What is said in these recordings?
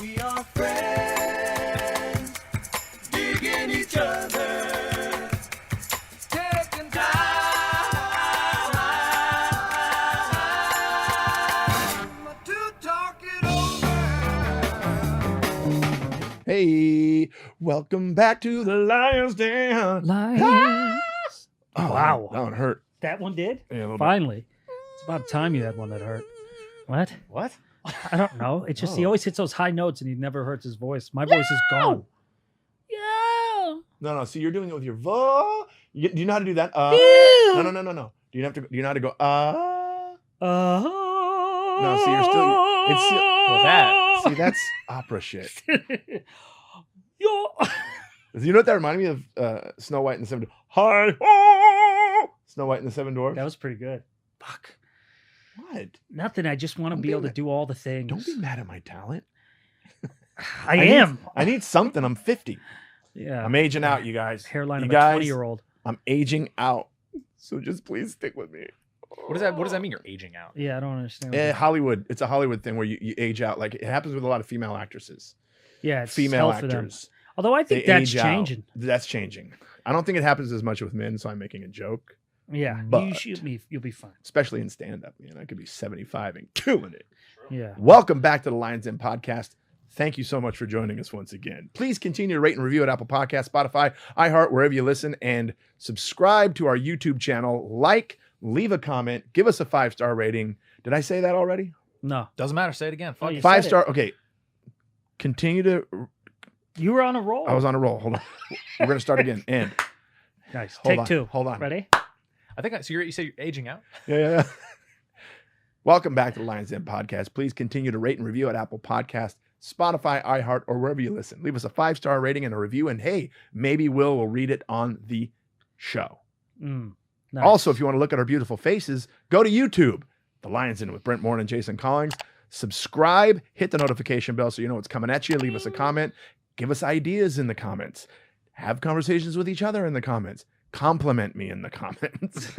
We are friends, digging each other, taking time to talk it over. Hey, welcome back to the Lion's Den. Lions. Oh, Wow. that one hurt. That one did? Yeah, a little bit. Finally. It's about time you had one that hurt. What? What? I don't know. It's just he always hits those high notes and he nenever hurts his voice. My voice is gone. Yeah. No. See, you're doing it with your vo. Do you know how to do that? Yeah. No. Do you know how to go? No, No, see, you're still. It's still. Well, that. See, that's opera shit. Yo. You know what that reminded me of? Snow White and the Seven. Hi ho! Snow White and the Seven Dwarfs. That was pretty good. Fuck. What? Nothing. I just want to Don't be be able to mad. do all the things. Don't be mad at my talent. I am. I need something. I'm 50. Yeah. I'm aging out, you guys. Hairline You of guys, a 20-year-old. I'm aging out. So just please stick with me. What does that mean? You're aging out. Yeah, I don't understand. what Hollywood. It's a Hollywood thing where you age out. Like it happens with a lot of female actresses. yeah, it's Female hell for them. actors. Although I think They that's age out. changing. That's changing. I don't think it happens as much with men, so I'm making a joke. Yeah, But- you'll be fine. Especially in stand-up, man. I could be 75 and killing it. Yeah. Welcome back to the Lions Den podcast. Thank you so much for joining us once again. Please continue to rate and review at Apple Podcasts, Spotify, iHeart, wherever you listen, and subscribe to our YouTube channel. Like, leave a comment, give us a 5-star rating. Did I say that already? No, Doesn't matter. Say it again. Fuck you it. said 5-star. Okay. Continue to. you were on a roll. I was on a roll. Hold on. We're going to start again. And nice. hold Take on. two. Hold on. Ready? I think so. You say you're aging out. Yeah. Welcome back to the Lions Den podcast. Please continue to rate and review at Apple Podcasts, Spotify, iHeart, or wherever you listen. Leave us a 5-star rating and a review, and hey, maybe Will read it on the show. Nice. Also, if you want to look at our beautiful faces, go to YouTube, The Lions Den with Brent Morin and Jason Collings. Subscribe, hit the notification bell so you know what's coming at you. Leave us a comment. Give us ideas in the comments. Have conversations with each other in the comments. Compliment me in the comments.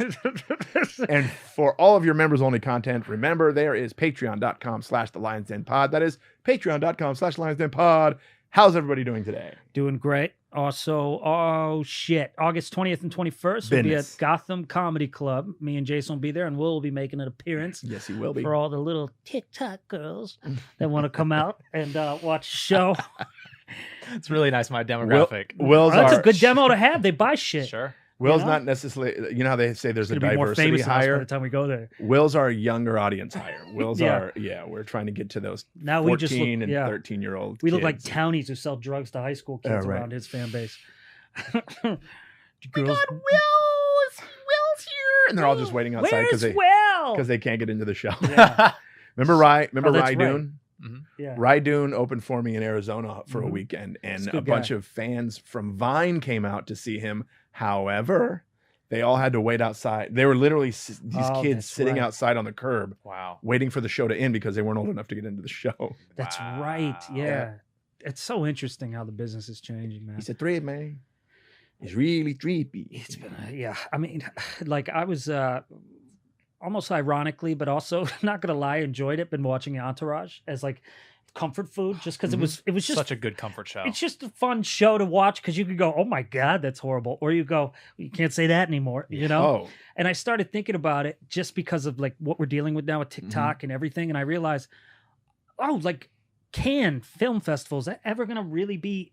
And for all of your members only content, remember there is patreon.com/thelionsdenpod. That is patreon.com/lionsdenpod. How's everybody doing today? Doing great. Also, August 20th and 21st will be Business. at Gotham Comedy Club. Me and Jason will be there, and Will be making an appearance Yes, he will be. for all the little TikTok girls that want to come out and watch the show. It's really nice. My demographic. Will's That's our, a good demo to have. They buy shit. Sure. Will's you know? not necessarily, you know how they say there's It's a gonna be more diversity famous than us by hire? the time we go there. Will's our younger audience hire. Will's Yeah. we're trying to get to those Now 14 we just look, and yeah. 13-year-old We look like kids. townies who sell drugs to high school kids Yeah, right. around his fan base. Oh Girls, Will's here. And they're all just waiting outside where's because Will? they can't get into the show. Yeah. Remember Rye Oh, that's right. Doon? Yeah. Rye Doon opened for me in Arizona for a Mhm. weekend, and He's a a good bunch guy. of fans from Vine came out to see him. However, they all had to wait outside. They were literally these Oh, kids that's sitting right. outside on the curb Wow. waiting for the show to end because they weren't old enough to get into the show. That's Wow. right. Yeah. It's so interesting how the business is changing, man. He's a thread, man. He's really trippy. It's been, yeah. I mean, like I was almost ironically, but also not gonna lie, enjoyed it. Been watching Entourage as like comfort food, just because it was just Such a good comfort show. it's just a fun show to watch because you could go, oh my god, that's horrible, or you go, you can't say that anymore, you know. Oh, And I started thinking about it just because of like what we're dealing with now with TikTok and everything, and I realized, oh, like can film festivals that ever gonna really be?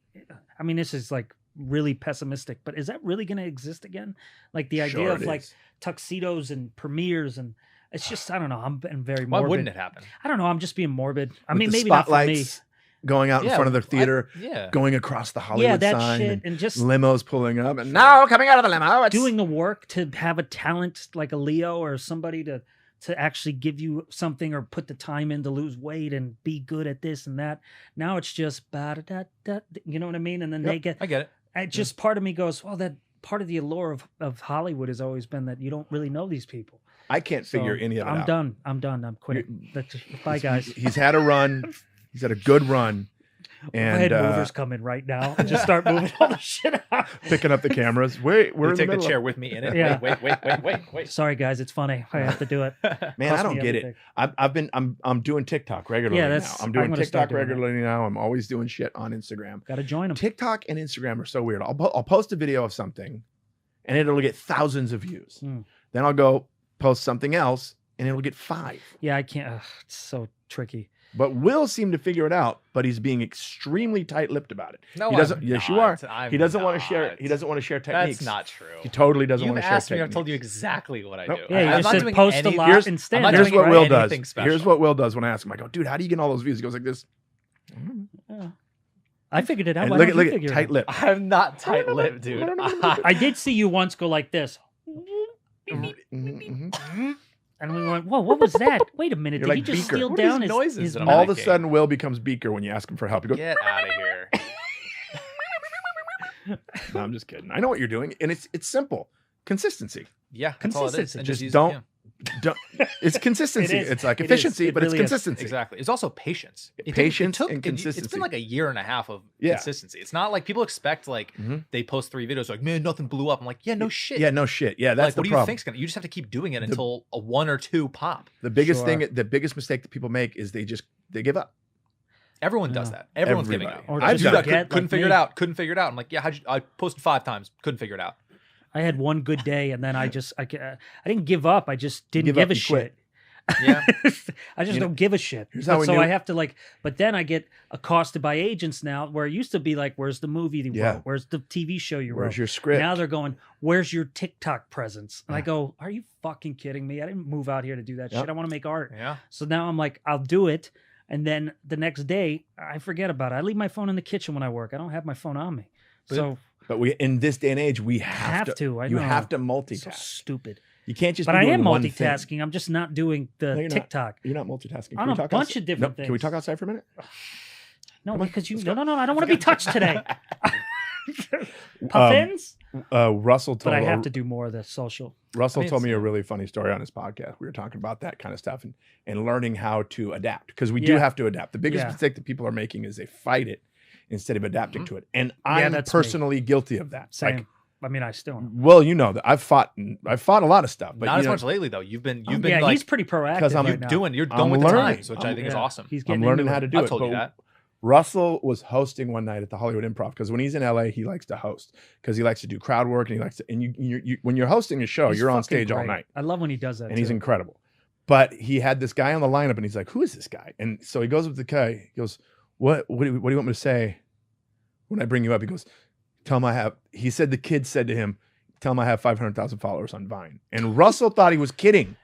I mean, this is like really pessimistic, but is that really gonna exist again? Like the idea sure of it like is. tuxedos and premieres, and it's just I don't know. I'm being very Why morbid. wouldn't it happen? I don't know. I'm just being morbid. I With mean, the maybe not for me. spotlights going out in front of the theater, Yeah. going across the Hollywood Yeah, that sign, shit, and just limos pulling up, and now coming out of the limo, it's doing the work to have a talent like a Leo or somebody to actually give you something or put the time in to lose weight and be good at this and that. Now it's just you know what I mean? And then they get I get it. it just part of me goes, well, that part of the allure of Hollywood has always been that you don't really know these people. I can't figure So, any of it I'm out. done. I'm quitting. Bye, guys. He's had a run. He's had a good run. And Head movers come in right now and just start moving all the shit out. picking up the cameras. Wait, we're You in take the the middle. chair with me in it. Yeah. Wait. Sorry, guys, it's funny. I have to do it. Man, Cost I don't me get it. everything. I'm doing TikTok regularly Yeah, now. that's- I'm I'm doing gonna start TikTok doing that. regularly now. I'm always doing shit on Instagram. Got to join them. TikTok and Instagram are so weird. I'll post a video of something, and it'll get thousands of views. Mm. Then I'll go post something else, and it'll get 5. Yeah, I can't. It's so tricky. But Will seemed to figure it out, but he's being extremely tight-lipped about it. No, he doesn't. I'm Yes, not. you are. I'm He doesn't want to share. not. He doesn't want to share techniques. That's not true. He totally doesn't You've want to share asked me. techniques. I've told you exactly what I Nope. do. Yeah, you I'm just not said doing post a any- lot Here's- and I'm stand not out. Here's doing what Will does. anything special. Here's what Will does when I ask him. I go, dude, how do you get all those views? He goes like this. Yeah. I figured it out. And Why look don't at you figure it out? tight lip. I'm not tight-lipped, dude. I did see you once go like this. Mhm. And we went, whoa, what was that? Wait a minute. You're Did he like just Beaker. steal What are these down his, noises his that I'm mic? All of a making? sudden, Will becomes Beaker when you ask him for help. He goes, Get out of here. no, I'm just kidding. I know what you're doing. And it's simple. Consistency. Yeah, that's all it is. Consistency. And Just use- don't- yeah. It's consistency. It is. It's like It is. efficiency, It but really it's is. consistency. Exactly. It's also patience. Patience and It's consistency. been like a year and a half of Yeah. consistency. It's not like people expect like Mhm. they post 3 videos like, man, nothing blew up. I'm like, yeah, no shit. Yeah, no shit. Yeah, that's like, the what do you problem. think's gonna? You just have to keep doing it until a 1 or 2 pop. The biggest Sure. thing, the biggest mistake that people make is they give up. Everyone does Yeah. that. Everyone's giving Everybody. up. Or I've just done Dude, I it. forget, couldn't like figure it me. out. Couldn't figure it out. I'm like, yeah, I posted 5 times. Couldn't figure it out. I had one good day and then I didn't give up. I just didn't Give up give a and quit. shit. Yeah. I just You know, don't give a shit. here's how But we so knew- I have to like, but then I get accosted by agents now where it used to be like, where's the movie you Yeah. wrote? Where's the TV show you Where's wrote? your script? Now they're going, where's your TikTok presence? And I Yeah. go, are you fucking kidding me? I didn't move out here to do that Yep. shit. I want to make art. Yeah. So now I'm like, I'll do it. And then the next day, I forget about it. I leave my phone in the kitchen when I work. I don't have my phone on me. So But we, in this day and age, we have have to. I You know. have to so multitask. stupid. You can't just. But be I doing am one thing. multitasking. I'm just not doing the No, you're not. TikTok. You're not multitasking. On we a talk bunch outside? of different No, Can we things. talk outside for a minute? No, Come on, because you. let's No, go. no, no. I don't want to be touched today. Puffins. Russell told But I have to do more of the social. Russell I mean, told me it's- a really funny story on his podcast. We were talking about that kind of stuff and learning how to adapt because we do Yeah. have to adapt. The biggest Yeah. mistake that people are making is they fight it instead of adapting Mhm. to it. And Yeah, I'm that's me. personally guilty of that. Same. Like, I mean, I still. Am. well, you know that I've fought a lot of stuff, but Not you as know, much lately though. You've been Oh, Yeah, like he's pretty proactive. 'cause I'm- right you're now. doing. You're I'm going with the learning. times, which I I'm- think is yeah, awesome. He's I'm getting learning into how it. to do I've it. told you but that. Russell was hosting one night at the Hollywood Improv because when he's in LA, he likes to host because he likes to do crowd work and he likes to. And you when you're hosting a show, He's you're on fucking stage all great. night. I love when he does that. And he's too. incredible. But he had this guy on the lineup, and he's like, "Who is this guy?" And so he goes up to the guy. He goes, "What do you want me to say when I bring you up?" He goes, "Tell him I have." He said the kid said to him, "Tell him I have 500,000 followers on Vine." And Russell thought he was kidding.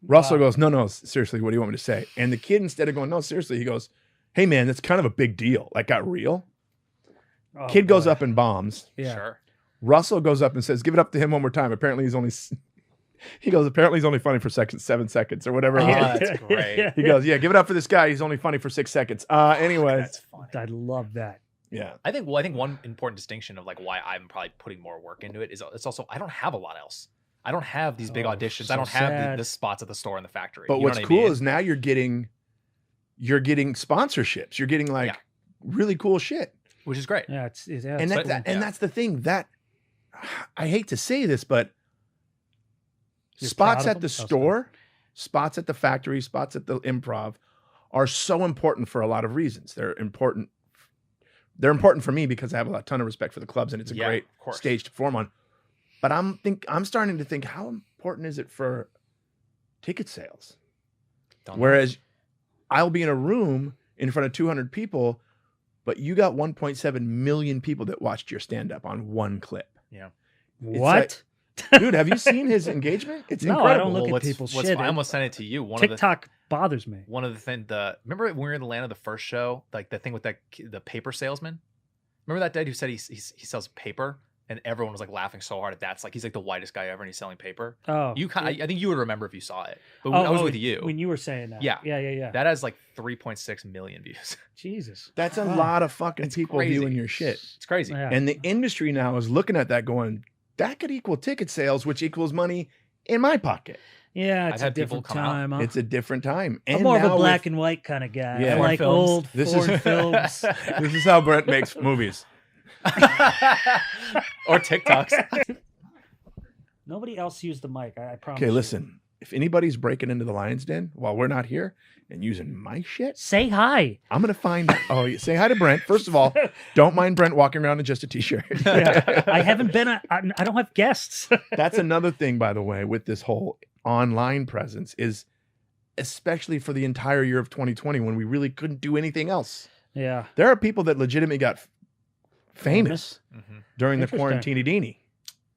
Russell Wow. goes, "No, seriously. What do you want me to say?" And the kid, instead of going, "No, seriously," he goes, "Hey man, that's kind of a big deal. Like got real." Oh, Kid goes boy. up and bombs. Yeah. Sure. Russell goes up and says, "Give it up to him one more time." Apparently he's only. He goes, "Apparently he's only funny for 7 seconds or whatever." Oh, it is." that's great. He goes, "Yeah, give it up for this guy. He's only funny for 6 seconds." Anyways, That's funny. I love that. yeah. I think one important distinction of like why I'm probably putting more work into it is it's also I don't have a lot else. I don't have these big Oh, auditions. so I don't have sad. the spots at the store and the factory. But You know what's what I cool mean? is now you're getting sponsorships. You're getting like Yeah. really cool shit. which is great. Yeah, it's And it's that, cool. and that's the thing that I hate to say this, but You're spots proud at of the them? Oh, store, spots at the factory, spots at the improv are so important for a lot of reasons. They're important. They're important for me because I have a ton of respect for the clubs and it's a Yeah, great of course. stage to perform on. But I'm starting to think, how important is it for ticket sales? Don't know. Whereas I'll be in a room in front of 200 people, but you got 1.7 million people that watched your stand up on one clip. Yeah. What? Dude, have you seen his engagement? It's No, I incredible. don't look at what's- people's what's- shit. I almost sent it to you. One of the TikTok bothers me. one of the thing remember when we were in Atlanta the first show, like the thing with the paper salesman. Remember that dude who said he sells paper, and everyone was like laughing so hard at that. It's like he's like the whitest guy ever, and he's selling paper. Oh, You kind I think you would remember if you saw it, but Oh, I was oh, with you. when you were saying that. Yeah. yeah. That has like 3.6 million views. Jesus, That's a Wow. lot of fucking It's people crazy. viewing your shit. It's crazy. Yeah. And the industry now is looking at that going, that could equal ticket sales, which equals money in my pocket. Yeah, I've it's a had people different come out. time. Huh? It's a different time. And I'm more of a now black with- and white kind of guy. Yeah. I Foreign like films. old This is- foreign films. This is how Brent makes movies. Or TikToks. Nobody else used the mic. I promise. Okay, you. listen. If anybody's breaking into the Lion's Den while we're not here and using my shit, Say hi. I'm gonna find. Oh, say hi to Brent. First of all, don't mind Brent walking around in just a t-shirt. Yeah. I haven't been. I don't have guests. That's another thing, by the way, with this whole online presence is, especially for the entire year of 2020 when we really couldn't do anything else. Yeah. There are people that legitimately got famous Mhm. during the Interesting. quarantini-dini.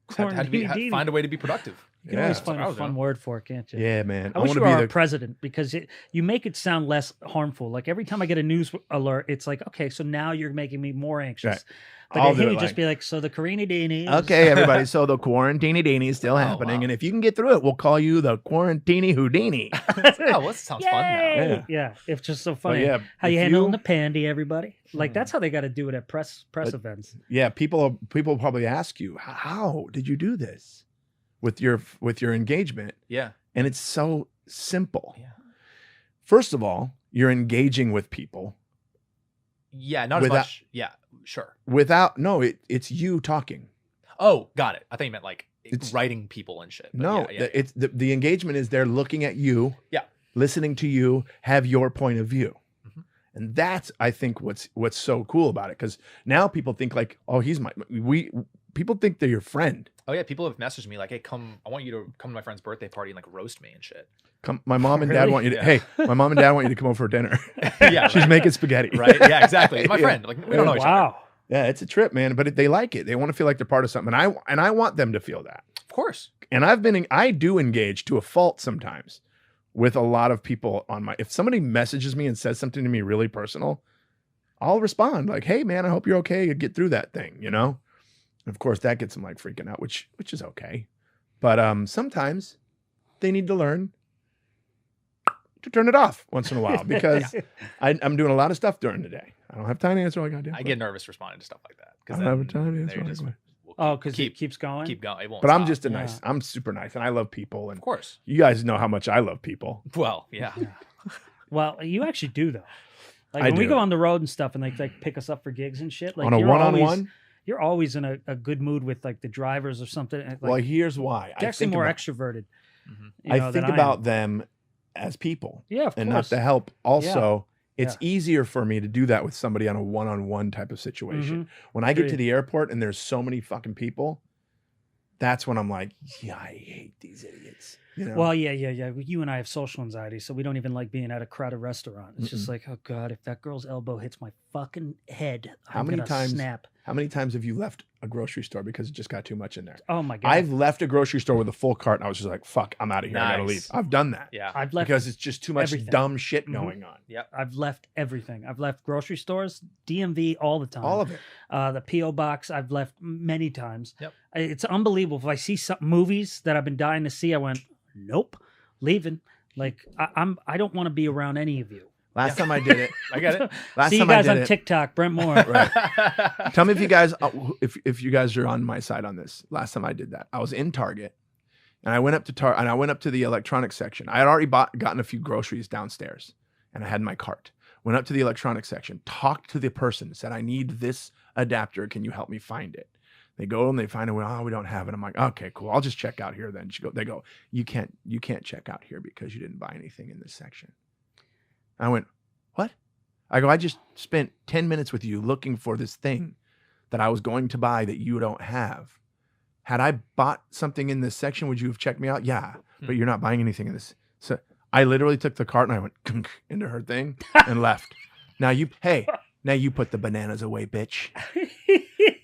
Quarantini. Find a way to be productive. You can always Yeah. find I a was fun doing. word for it, can't you? Yeah, man. I wish want you to were be our president because you make it sound less harmful. Like every time I get a news alert, it's like, okay, so now you're making me more anxious. Right. But I'll then do he it would just like- be like, so the Karini Dini. Okay, everybody. So the quarantini-dini is still happening. wow. And if you can get through it, we'll call you the quarantini Houdini. Oh, well, this sounds fun now. Yeah. Yeah, it's just so But funny. yeah, How you if handling the pandy, everybody? Like Hmm. that's how they got to do it at press events. Yeah, people probably ask you, how did you do this with your engagement? Yeah. And it's so simple. Yeah. First of all, you're engaging with people Yeah, not Without- as much. Yeah, sure. without it's you talking. Oh, got it. I think you meant like It's- writing people and shit. But No, yeah, yeah, it's the engagement is they're looking at you, Yeah. listening to you, have your point of view. Mhm. And that's I think what's so cool about it, because now people think like, oh, people think they're your friend. Oh yeah, people have messaged me like, "Hey, I want you to come to my friend's birthday party and like roast me and shit." Come, my mom and dad Really? want you to. Yeah. Hey, my mom and dad want you to come over for dinner. Yeah, She's right. making spaghetti. Right? Yeah, exactly. It's my Yeah. friend. Like we don't know each other. Wow. Yeah, it's a trip, man. But they like it. They want to feel like they're part of something. And I want them to feel that. Of course. And I do engage to a fault sometimes with a lot of people if somebody messages me and says something to me really personal, I'll respond like, hey man, I hope you're okay. You get through that thing, you know? And of course that gets them like freaking out, which is okay. But sometimes they need to learn to turn it off once in a while because I'm doing a lot of stuff during the day. I don't have time to answer all I gotta do. I get nervous responding to stuff like that I don't have time to answer all I gotta do. Oh, because it keep keeps going. keep going. It won't But I'm stop. just Yeah. I'm super nice and I love people. And Of course. you guys know how much I love people. Well, yeah. Well, you actually do though. Like I when we do. go on the road and stuff, and they like pick us up for gigs and shit. Like On a you're one-on-one? always- You're always in a good mood with like the drivers or something. and, Well, Like, here's why. you're actually more about, extroverted. Mhm. you I know, think than about am. them as people Yeah, of and not course. the help. Also, it's Yeah. easier for me to do that with somebody on a one-on-one type of situation. Mhm. When I get to Agreed. the airport and there's so many fucking people, that's when I'm like, yeah, I hate these idiots. You know? Well, yeah. You and I have social anxiety, so we don't even like being at a crowded restaurant. It's just like, oh god, if that girl's elbow hits my fucking head, How I'm many gonna times- snap. how many times have you left a grocery store because it just got too much in there? Oh my god, I've left a grocery store with a full cart and I was just like, fuck, I'm out of here. I gotta leave. Nice. I've done that. Yeah. I've left Because it's just too much everything. dumb shit Mhm. going on. I've left everything. I've left grocery stores, DMV all the time. All of it. The PO box I've left many times. Yep. It's unbelievable. If I see some movies that I've been dying to see, I went, nope, leaving. Like I don't want to be around any of you. Last time I did it. I get it. Last see you time I guys did on it. TikTok, Brent Morin. Right. Tell me if you guys if you guys are on my side on this. Last time I did that, I was in Target and I went up to the electronics section. I had already gotten a few groceries downstairs and I had my cart. Went up to the electronics section, talked to the person, said, I need this adapter. Can you help me find it? They go and they find it. Oh, we don't have it. I'm like, okay, cool. I'll just check out here then. They go, you can't check out here because you didn't buy anything in this section. I went, what? I go, I just spent 10 minutes with you looking for this thing that I was going to buy that you don't have. Had I bought something in this section, would you have checked me out? Yeah, but you're not buying anything in this. So I literally took the cart and I went kunk into her thing and left. Now you put the bananas away, bitch.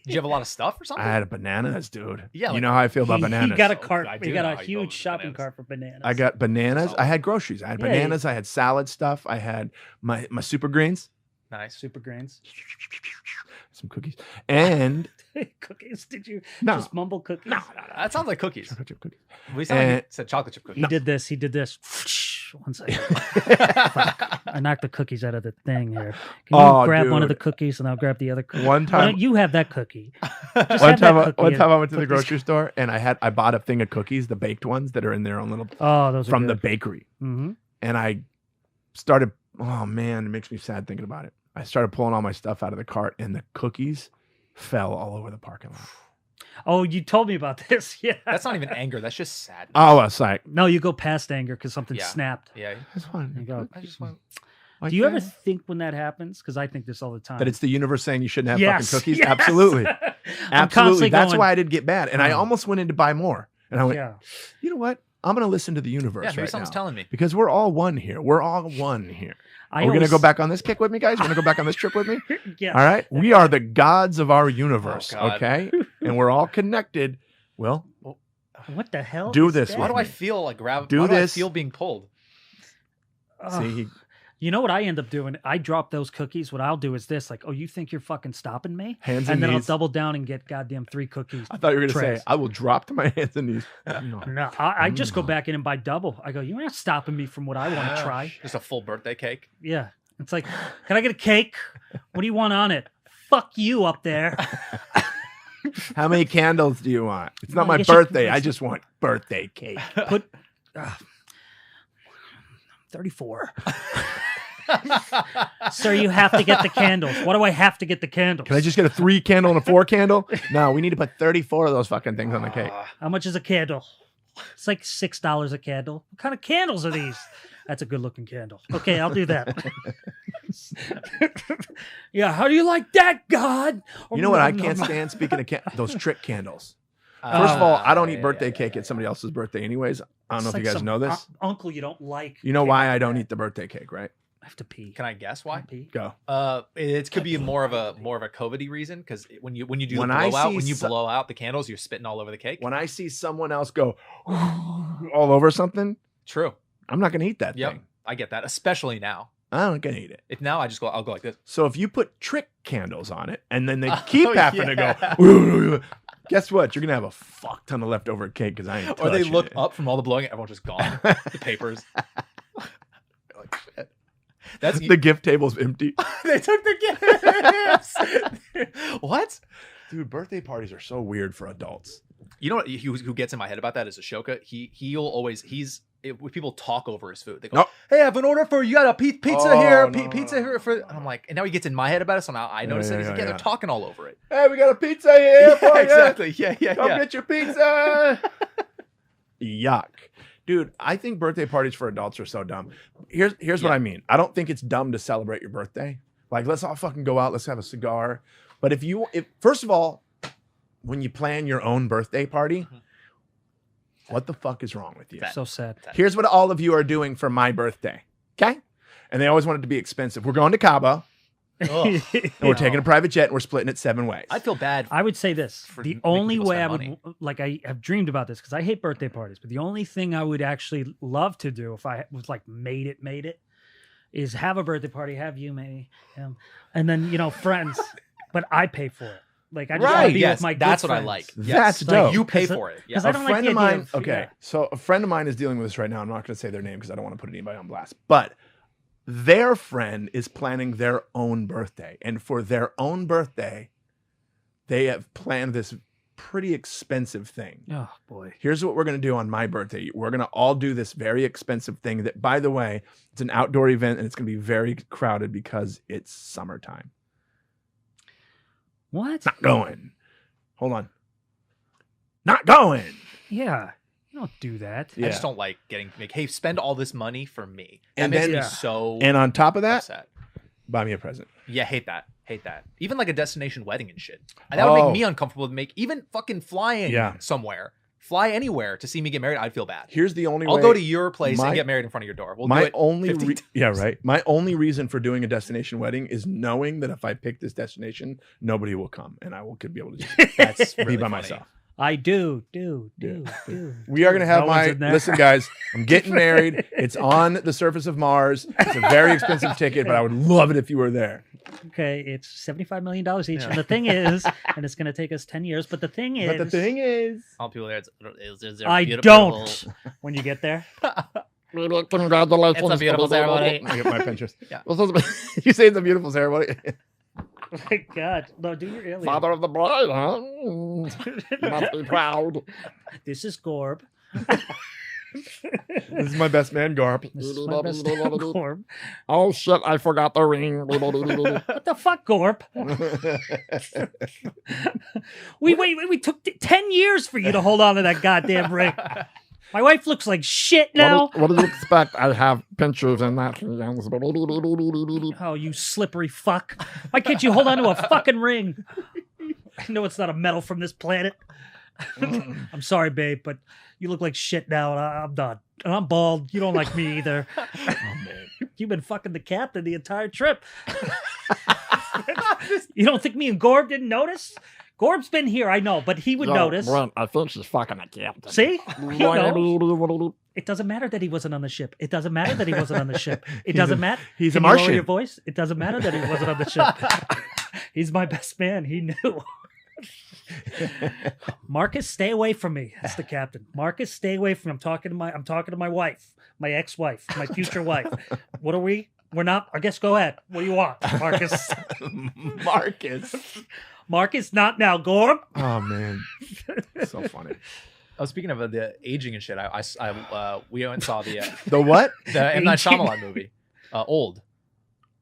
Did you have a lot of stuff or something? I had bananas, dude. Yeah, you like- know how I feel about bananas. He got a Oh, cart. I He do got know a how you feel huge about shopping bananas. cart for bananas. I got bananas. Oh. I had groceries. I had Yeah, bananas. I had salad stuff. I had my super greens, Nice. super grains. some cookies, and Cookies? Did you No. just mumble cookies? That sounds like cookies. chocolate chip cookies. We sound like And- you said chocolate chip cookies. He did this. He did this. One second. Fuck. I knocked the cookies out of the thing here. Can you grab one of the dude. cookies and I'll grab the other cookie? One Why time, don't you have that cookie? Just one have that time, cookie one and time I went to the put this- grocery store and I bought a thing of cookies, the baked ones that are in their own little Oh, those are from the good. bakery, Mm-hmm. and I started. Oh man, it makes me sad thinking about it. I started pulling all my stuff out of the cart, and the cookies fell all over the parking lot. Oh, you told me about this. Yeah. That's not even anger. That's just sad. Oh, I was like, No, you go past anger because something Yeah. snapped. Yeah. I just wanted You go. I just want. like Do you ever that. think when that happens? Because I think this all the time. that it's the universe saying you shouldn't have Yes, fucking cookies? yes. Absolutely, I'm absolutely. constantly That's going, why I did get mad, and I "Oh." almost went in to buy more, and I went, Yeah. you know what? I'm going to listen to the universe Yeah, maybe right someone's now. telling me. Because we're all one here. We're all one here. I Are we going to always- go back on this kick with me, guys? Want to go back on this trip with me? Yeah. All right. We are the gods of our universe, Oh, God. okay? And we're all connected. Well, What the hell? Do is this that? Why with do I me. feel like grab? Do why this. I feel being pulled? Ugh. see, You know what I end up doing? I drop those cookies. What I'll do is this: like, oh, you think you're fucking stopping me? hands And and then I'll knees. double down and get goddamn 3 cookies. I thought you were going to say, trays. I will drop to my hands and knees. No. No, I just go back in and buy double. I go, you're not stopping me from what I want to try. Just a full birthday cake. Yeah. It's like, can I get a cake? What do you want on it? Fuck you up there. How many candles do you want? It's not Well, I my guess you- birthday. I just want birthday cake. Put 34. Sir, you have to get the candles. Why do I have to get the candles? Can I just get a 3 candle and a 4 candle? No, we need to put 34 of those fucking things on the cake. How much is a candle? It's like $6 a candle. What kind of candles are these? That's a good looking candle. Okay, I'll do that. Yeah, how do you like that, God? You know what I can't stand? Speaking of those trick candles. First of all, I don't eat birthday cake at somebody else's birthday anyways. I don't know if you guys know this. Uncle you don't like. You know came why up I with don't that. eat the birthday cake, right? I have to pee. Can I guess Can why? I pee? Go. It could be more of a COVID-y reason because when you do When the I blowout, see when you so- blow out the candles, you're spitting all over the cake. When I see someone else go all over something, True. I'm not going to eat that Yep. thing. I get that, especially now. I'm not going to eat it. If now I'll go like this. So if you put trick candles on it and then they Oh, keep having to yeah. go, guess what? You're going to have a fuck ton of leftover cake because I ain't Or they touching look it. up from all the blowing, everyone's just gone. The papers. Like, shit. That's The gift table's empty. they took the gifts. What? Dude, birthday parties are so weird for adults. You know what? Who gets in my head about that is Ashoka. He'll always when people talk over his food, they go, Nope. "Hey, I have an order for you. Got a pizza Oh, here, no, pizza no, here for." And I'm like, and now he gets in my head about it, so now I notice it. He's like, yeah, "Yeah, yeah. they're talking all over it." Hey, we got a pizza here for Yeah, you. exactly. Yeah. Come get your pizza. Yuck. Dude, I think birthday parties for adults are so dumb. Here's what Yeah. I mean. I don't think it's dumb to celebrate your birthday. Like, let's all fucking go out, let's have a cigar. But if first of all, when you plan your own birthday party, what the fuck is wrong with you? So sad. Here's what all of you are doing for my birthday. Okay? And they always want it to be expensive. We're going to Cabo, Ugh. and we're taking a private jet, and we're splitting it 7 ways. I feel bad. I would say this: For the making only people way I spend would like, I have dreamed about this because I hate birthday parties, but the only thing I would actually love to do if I was like made it, is have a birthday party, have you, maybe, and then friends, but I pay for it. Like I just want Right, to be yes, with my good that's what I friends. like. That's Yes. dope. Like, you pay 'Cause for it. because Yeah. I A don't like friend the of idea mine, of- okay, yeah. so a friend of mine is dealing with this right now. I'm not going to say their name because I don't want to put anybody on blast. But their friend is planning their own birthday. And for their own birthday, they have planned this pretty expensive thing. Oh boy. Here's what we're going to do on my birthday. We're going to all do this very expensive thing that, by the way, it's an outdoor event and it's going to be very crowded because it's summertime. What? Not going. Hold on. Not going. Yeah. You don't do that. Yeah. I just don't like getting hey, spend all this money for me. That And makes then- me Yeah. so And on top of that, upset. buy me a present. Yeah, hate that. Even like a destination wedding and shit. That would Oh. make me uncomfortable to make even fucking flying Yeah. somewhere. Fly anywhere to see me get married, I'd feel bad. Here's the only I'll way. go to your place my- and get married in front of your door. We'll do My it only 50 times. yeah, right. My only reason for doing a destination wedding is knowing that if I pick this destination, nobody will come, and I could be able to just That's be really by funny. myself. I do. We are going to have No one's in there. listen, guys. I'm getting married. It's on the surface of Mars. It's a very expensive ticket, but I would love it if you were there. Okay, it's $75 million each. And the thing is, and it's going to take us 10 years, but the thing is, But the thing is, All people there, is I beautiful- don't when you get there. Congratulations. It's a beautiful ceremony. I get my Pinterest. Yeah. You say it's a beautiful ceremony. Oh my God. No, do your alien. Father of the bride, huh? Must be proud. This is Gorb. This is my best man, Garp. This is my best man, Gorb. Oh shit, I forgot the ring. What the fuck, Gorp? we took 10 years for you to hold on to that goddamn ring. My wife looks like shit now. What do you expect? I have pinchers in that. Oh, you slippery fuck. Why can't you hold on to a fucking ring? I know it's not a metal from this planet. I'm sorry, babe, but you look like shit now, and I'm done. And I'm bald. You don't like me either. Oh, man. You've been fucking the captain the entire trip. You don't think me and Gorb didn't notice? Gorb's been here, I know, but he would notice. Brent, I think she's fucking a captain. See? It doesn't matter that he wasn't on the ship. It doesn't matter that he wasn't on the ship. It doesn't matter. He's Can a you lower Martian. your voice? It doesn't matter that he wasn't on the ship. He's my best man. He knew. Marcus, stay away from me. That's the captain. Marcus, stay away from me. I'm talking to my wife, my ex-wife, my future wife. What are we? We're not. I guess go ahead. What do you want, Marcus? Marcus, not now, Gorb. Oh, man. So funny. Oh, speaking of the aging and shit, we went and saw the The what? M. Night Shyamalan movie, Old.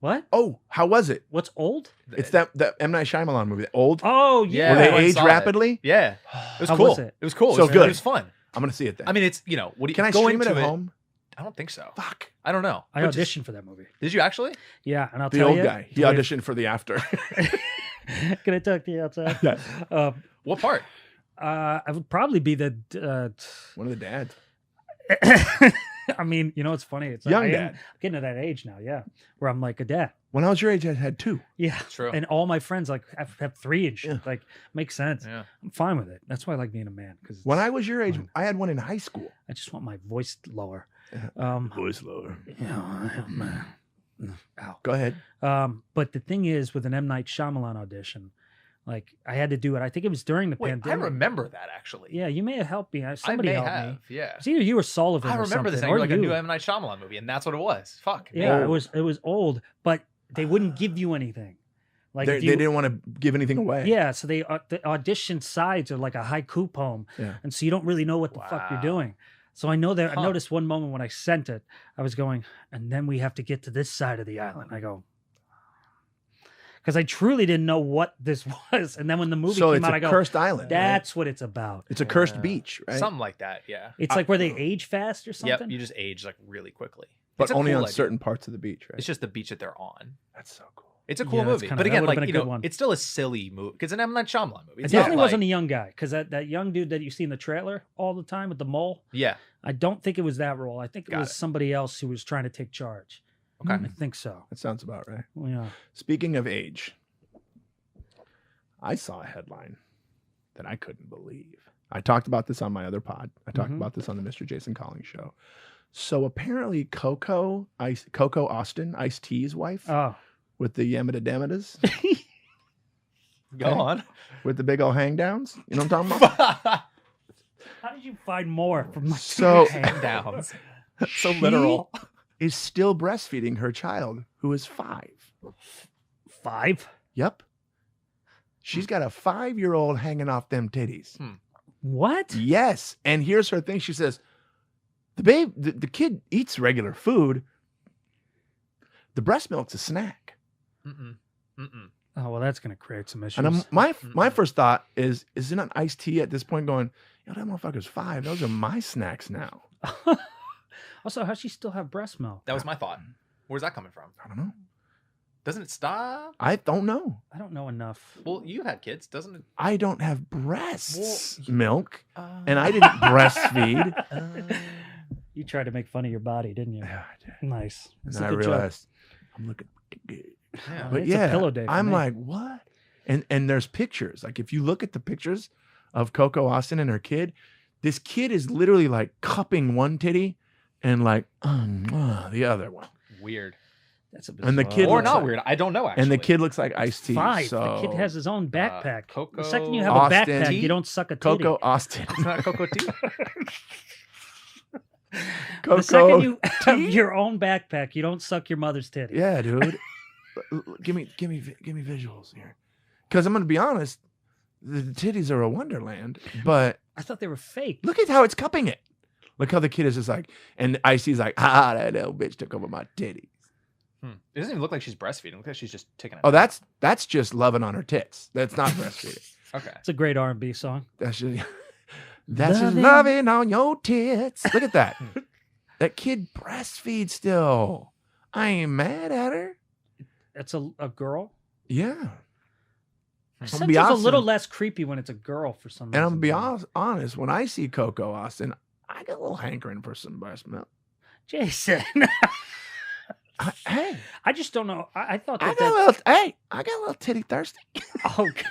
What? Oh, how was it? What's old? It's that M. Night Shyamalan movie. Old? Oh, Yeah. Where I they went and age saw it. rapidly? Yeah, it was How cool. was it? It was cool. So It was, good. It was fun. I'm going to see it then. I mean, it's what do you Can I go stream it into at home? I don't think so. Fuck. I don't know. I But just- auditioned for that movie. Did you actually? Yeah, and I'll The tell old you. guy. He auditioned for the after. Can I talk to you outside? Yeah. What part? I would probably be the. One of the dads. I mean, you know, it's funny. It's Young I am dad. getting to that age now. Yeah, where I'm like a dad. When I was your age, I had two. Yeah, True. and all my friends like have three and shit. Yeah. Like, makes sense. Yeah. I'm fine with it. That's why I like being a man because When I was your age, I had one in high school. I just want my voice lower. Voice lower. You know, ow. Go ahead. But the thing is, with an M. Night Shyamalan audition, like I had to do it. I think it was during the Wait, I pandemic. remember that actually. Yeah, you may have helped me. Somebody I may helped have. me. Yeah. It's either you or Sullivan. I or remember this something, thing or like a you. new M. Night Shyamalan movie, and that's what it was. Fuck. Yeah, Oh. it was old, but they wouldn't give you anything. Like They if you, didn't want to give anything away. yeah, so the audition sides are like a haiku poem, Yeah. and so you don't really know what the fuck you're Wow. doing. So I know that I Huh. noticed one moment when I sent it, I was going, and then we have to get to this side of the island. I go, because I truly didn't know what this was, and then when the movie So came it's out, a I go, cursed island. right? that's what it's about. It's a cursed beach, right? Something like that. Yeah. It's like where they age fast or something. Yep. You just age like really quickly. But It's a only cool on idea. certain parts of the beach, right? It's just the beach that they're on. That's so cool. It's a cool Yeah, that's movie, kinda- but that again, would've like been a you good know, one. it's still a silly movie because it's an M. Night Shyamalan movie. I It's not definitely wasn't like- a young guy because that young dude that you see in the trailer all the time with the mole. Yeah. I don't think it was that role. I think it Got was it. somebody else who was trying to take charge. Okay. I think so. That sounds about right. Yeah. Speaking of age, I saw a headline that I couldn't believe. I talked about this on my other pod. I talked Mhm. about this on the Mr. Jason Collings show. So apparently Coco Austin, Ice-T's wife, Oh. with the Yamada Damadas, Go Okay. on. with the big old hang downs. You know what I'm talking about? How did you find more from my So Hang downs. So literal. is still breastfeeding her child who is 5. 5? Yep. She's got a 5-year-old hanging off them titties. What? Yes. And here's her thing. She says, the kid eats regular food. The breast milk's a snack. Mm-mm. Mm-mm. Oh, well, that's going to create some issues. And my first thought is it an iced tea at this point going, yo, that motherfucker's 5. Those are my snacks now. Also, how's she still have breast milk? That was my thought. Where's that coming from? I don't know. Doesn't it stop? I don't know. I don't know enough. Well, you had kids, doesn't it? I don't have breasts Well, milk, and I didn't breastfeed. You tried to make fun of your body, didn't you? Yeah, I did. Nice. That's And a I good joke. realized I'm looking pretty good. Yeah. But It's a yeah, pillow day for I'm me. like, what? And there's pictures. Like if you look at the pictures of Coco Austin and her kid, this kid is literally like cupping one titty and like the other one. Weird. That's a And the bizarre- kid Or looks not like- weird. I don't know, actually. And the kid looks like Ice T. 5. So The kid has his own backpack. Coco The second you have Austin. a backpack, you don't suck a titty. Coco Austin. It's not Coco Tea. Coco. The second you have your own backpack, you don't suck your mother's titty. Yeah, dude. give me visuals here. Because I'm gonna be honest, the titties are a wonderland, but I thought they were fake. look at how it's cupping it. Look how the kid is just like, and Icy's like, that little bitch took over my titties. It doesn't even look like she's breastfeeding. It looks like she's just taking it. Oh, that's just loving on her tits. That's not breastfeeding. Okay. It's a great R&B song. That's just loving on your tits. Look at that. That kid breastfeeds still. I ain't mad at her. It's a girl. Yeah. I I'm sense gonna be it's a honest, little less creepy when it's a girl for some reason. and I'm gonna be honest. When I see Coco Austin, I get a little hankering for some breast milk. Jason. Hey, I just don't know. I thought I that. got a little titty thirsty. Oh, God.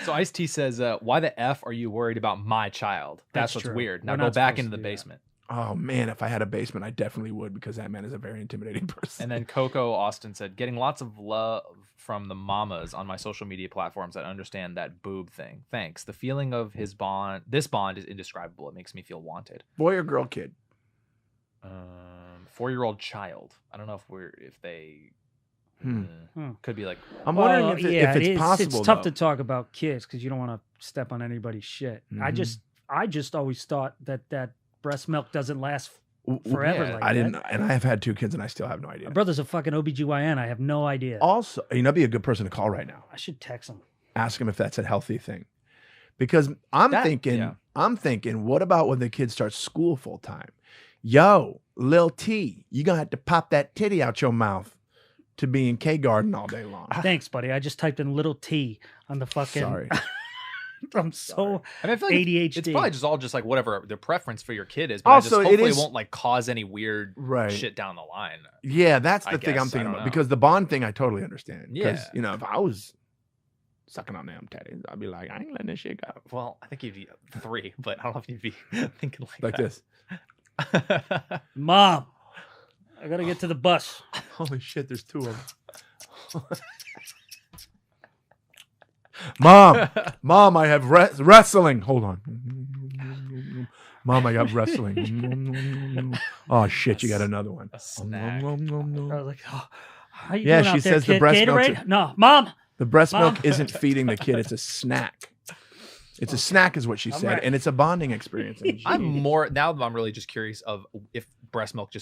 So Ice-T says, why the F are you worried about my child? That's what's true. weird. Now We're go not back supposed into to the do that. basement. Oh man, if I had a basement, I definitely would because that man is a very intimidating person. And then Coco Austin said, getting lots of love from the mamas on my social media platforms that understand that boob thing. Thanks. The feeling of this bond is indescribable. It makes me feel wanted. Boy or girl, kid? 4-year-old child. I don't know if they could be like, I'm Well, wondering if it's possible. It's tough though. to talk about kids because you don't want to step on anybody's shit. I just always thought that breast milk doesn't last forever. yeah, like I that. didn't, and I have had 2 kids, and I still have no idea. My brother's a fucking OBGYN. I have no idea. Also, that'd be a good person to call right now. I should text him. Ask him if that's a healthy thing, because I'm thinking, what about when the kid starts school full time? Yo, Lil T, you gonna have to pop that titty out your mouth to be in K garden all day long. Thanks, buddy. I just typed in little T on the fucking. Sorry. I'm so I mean, I feel like ADHD. it's probably just all just like whatever their preference for your kid is, but Also, hopefully it is- won't like cause any weird Right. shit down the line. Yeah, that's I the thing guess, I'm I thinking don't about know. because the bond thing I totally understand. Because Yeah. if I was sucking on them titties, I'd be like, I ain't letting this shit go. Well, I think you'd be 3, but I don't know if you'd be thinking Like that. this. Mom, I gotta get to the bus. Holy shit, there's 2 of them. Mom, I have wrestling. Hold on. Mom, I got wrestling. Oh shit, you got another one. A snack. I was like, oh, how you Yeah, doing she out there, says the kid? breast milk's Gatorade? No, Mom. The breast Mom. milk isn't feeding the kid; it's a snack. It's a snack, is what she said, right. and it's a bonding experience. And I'm more now. I'm really just curious of if breast milk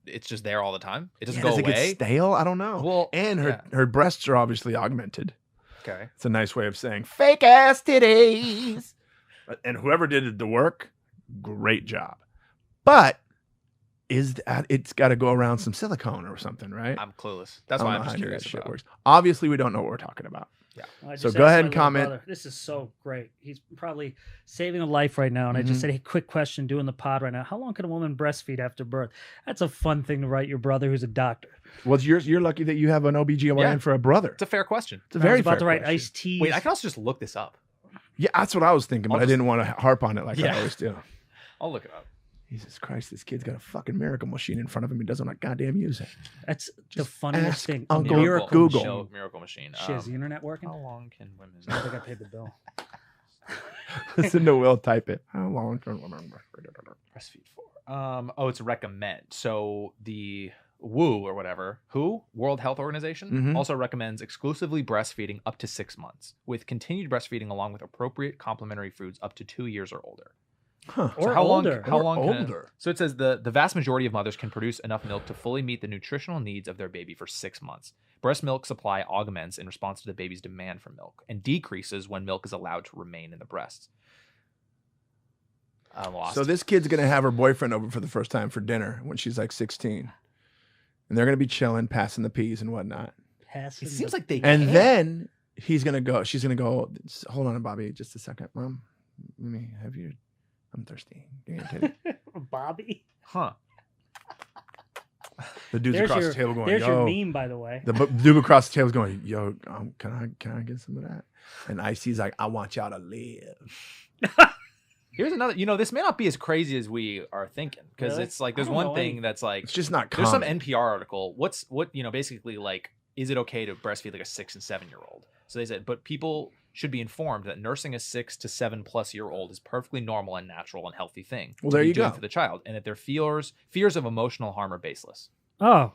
it's just there all the time. It doesn't go does it get away. stale? I don't know. Well, and her yeah. her breasts are obviously augmented. Okay. It's a nice way of saying fake ass titties. And whoever did the work, great job. But it's got to go around some silicone or something, right? I'm clueless. That's I don't why know I'm how just any of curious that shit about. works. Obviously, we don't know what we're talking about. I So just go asked ahead my and little comment. brother. This is so great. He's probably saving a life right now. And I Mm-hmm. just said, hey, quick question doing the pod right now. How long can a woman breastfeed after birth? That's a fun thing to write your brother who's a doctor. Well, you're lucky that you have an OBGYN Yeah. for a brother. It's a fair question. It's a I very was about fair to write question. iced tea. Wait, I can also just look this up. Yeah, that's what I was thinking, but I'll I just- didn't want to harp on it like I Yeah. always do. I'll look it up. Jesus Christ, this kid's got a fucking miracle machine in front of him. He doesn't want to goddamn use it. That's the Just funniest ask thing. Uncle Miracle Google. machine. Miracle machine. Shit, is the internet working? How long can women I think I paid the bill. Listen to Will type it. How long can breastfeed for? It's recommend. So the WHO or whatever, World Health Organization, Mhm. also recommends exclusively breastfeeding up to 6 months, with continued breastfeeding along with appropriate complementary foods up to 2 years or older. Huh. Or how older. Long, how Or long? can a- older. so it says the vast majority of mothers can produce enough milk to fully meet the nutritional needs of their baby for 6 months. Breast milk supply augments in response to the baby's demand for milk and decreases when milk is allowed to remain in the breasts. I lost. So this kid's gonna have her boyfriend over for the first time for dinner when she's like 16, and they're gonna be chilling, passing the peas and whatnot. it seems like they And can't. then she's gonna go. Hold on, Bobby, just a second, Mom. Let me have your. I'm thirsty. Give me a titty." Bobby. huh? The dude's There's across your, the table going, there's "Yo." your meme, by the way. The dude across the table is going, "Yo, can I get some of that?" And Icy's like, "I want y'all to live." Here's another. This may not be as crazy as we are thinking, because Really? it's like there's I don't one know thing any. that's like It's just not there's some common. NPR article. Basically like, is it okay to breastfeed like a 6 and 7 year old? So they said, but people should be informed that nursing a 6 to 7+ year old is perfectly normal and natural and healthy thing. Well, to there be you doing go. for the child, and that their fears of emotional harm are baseless. Oh,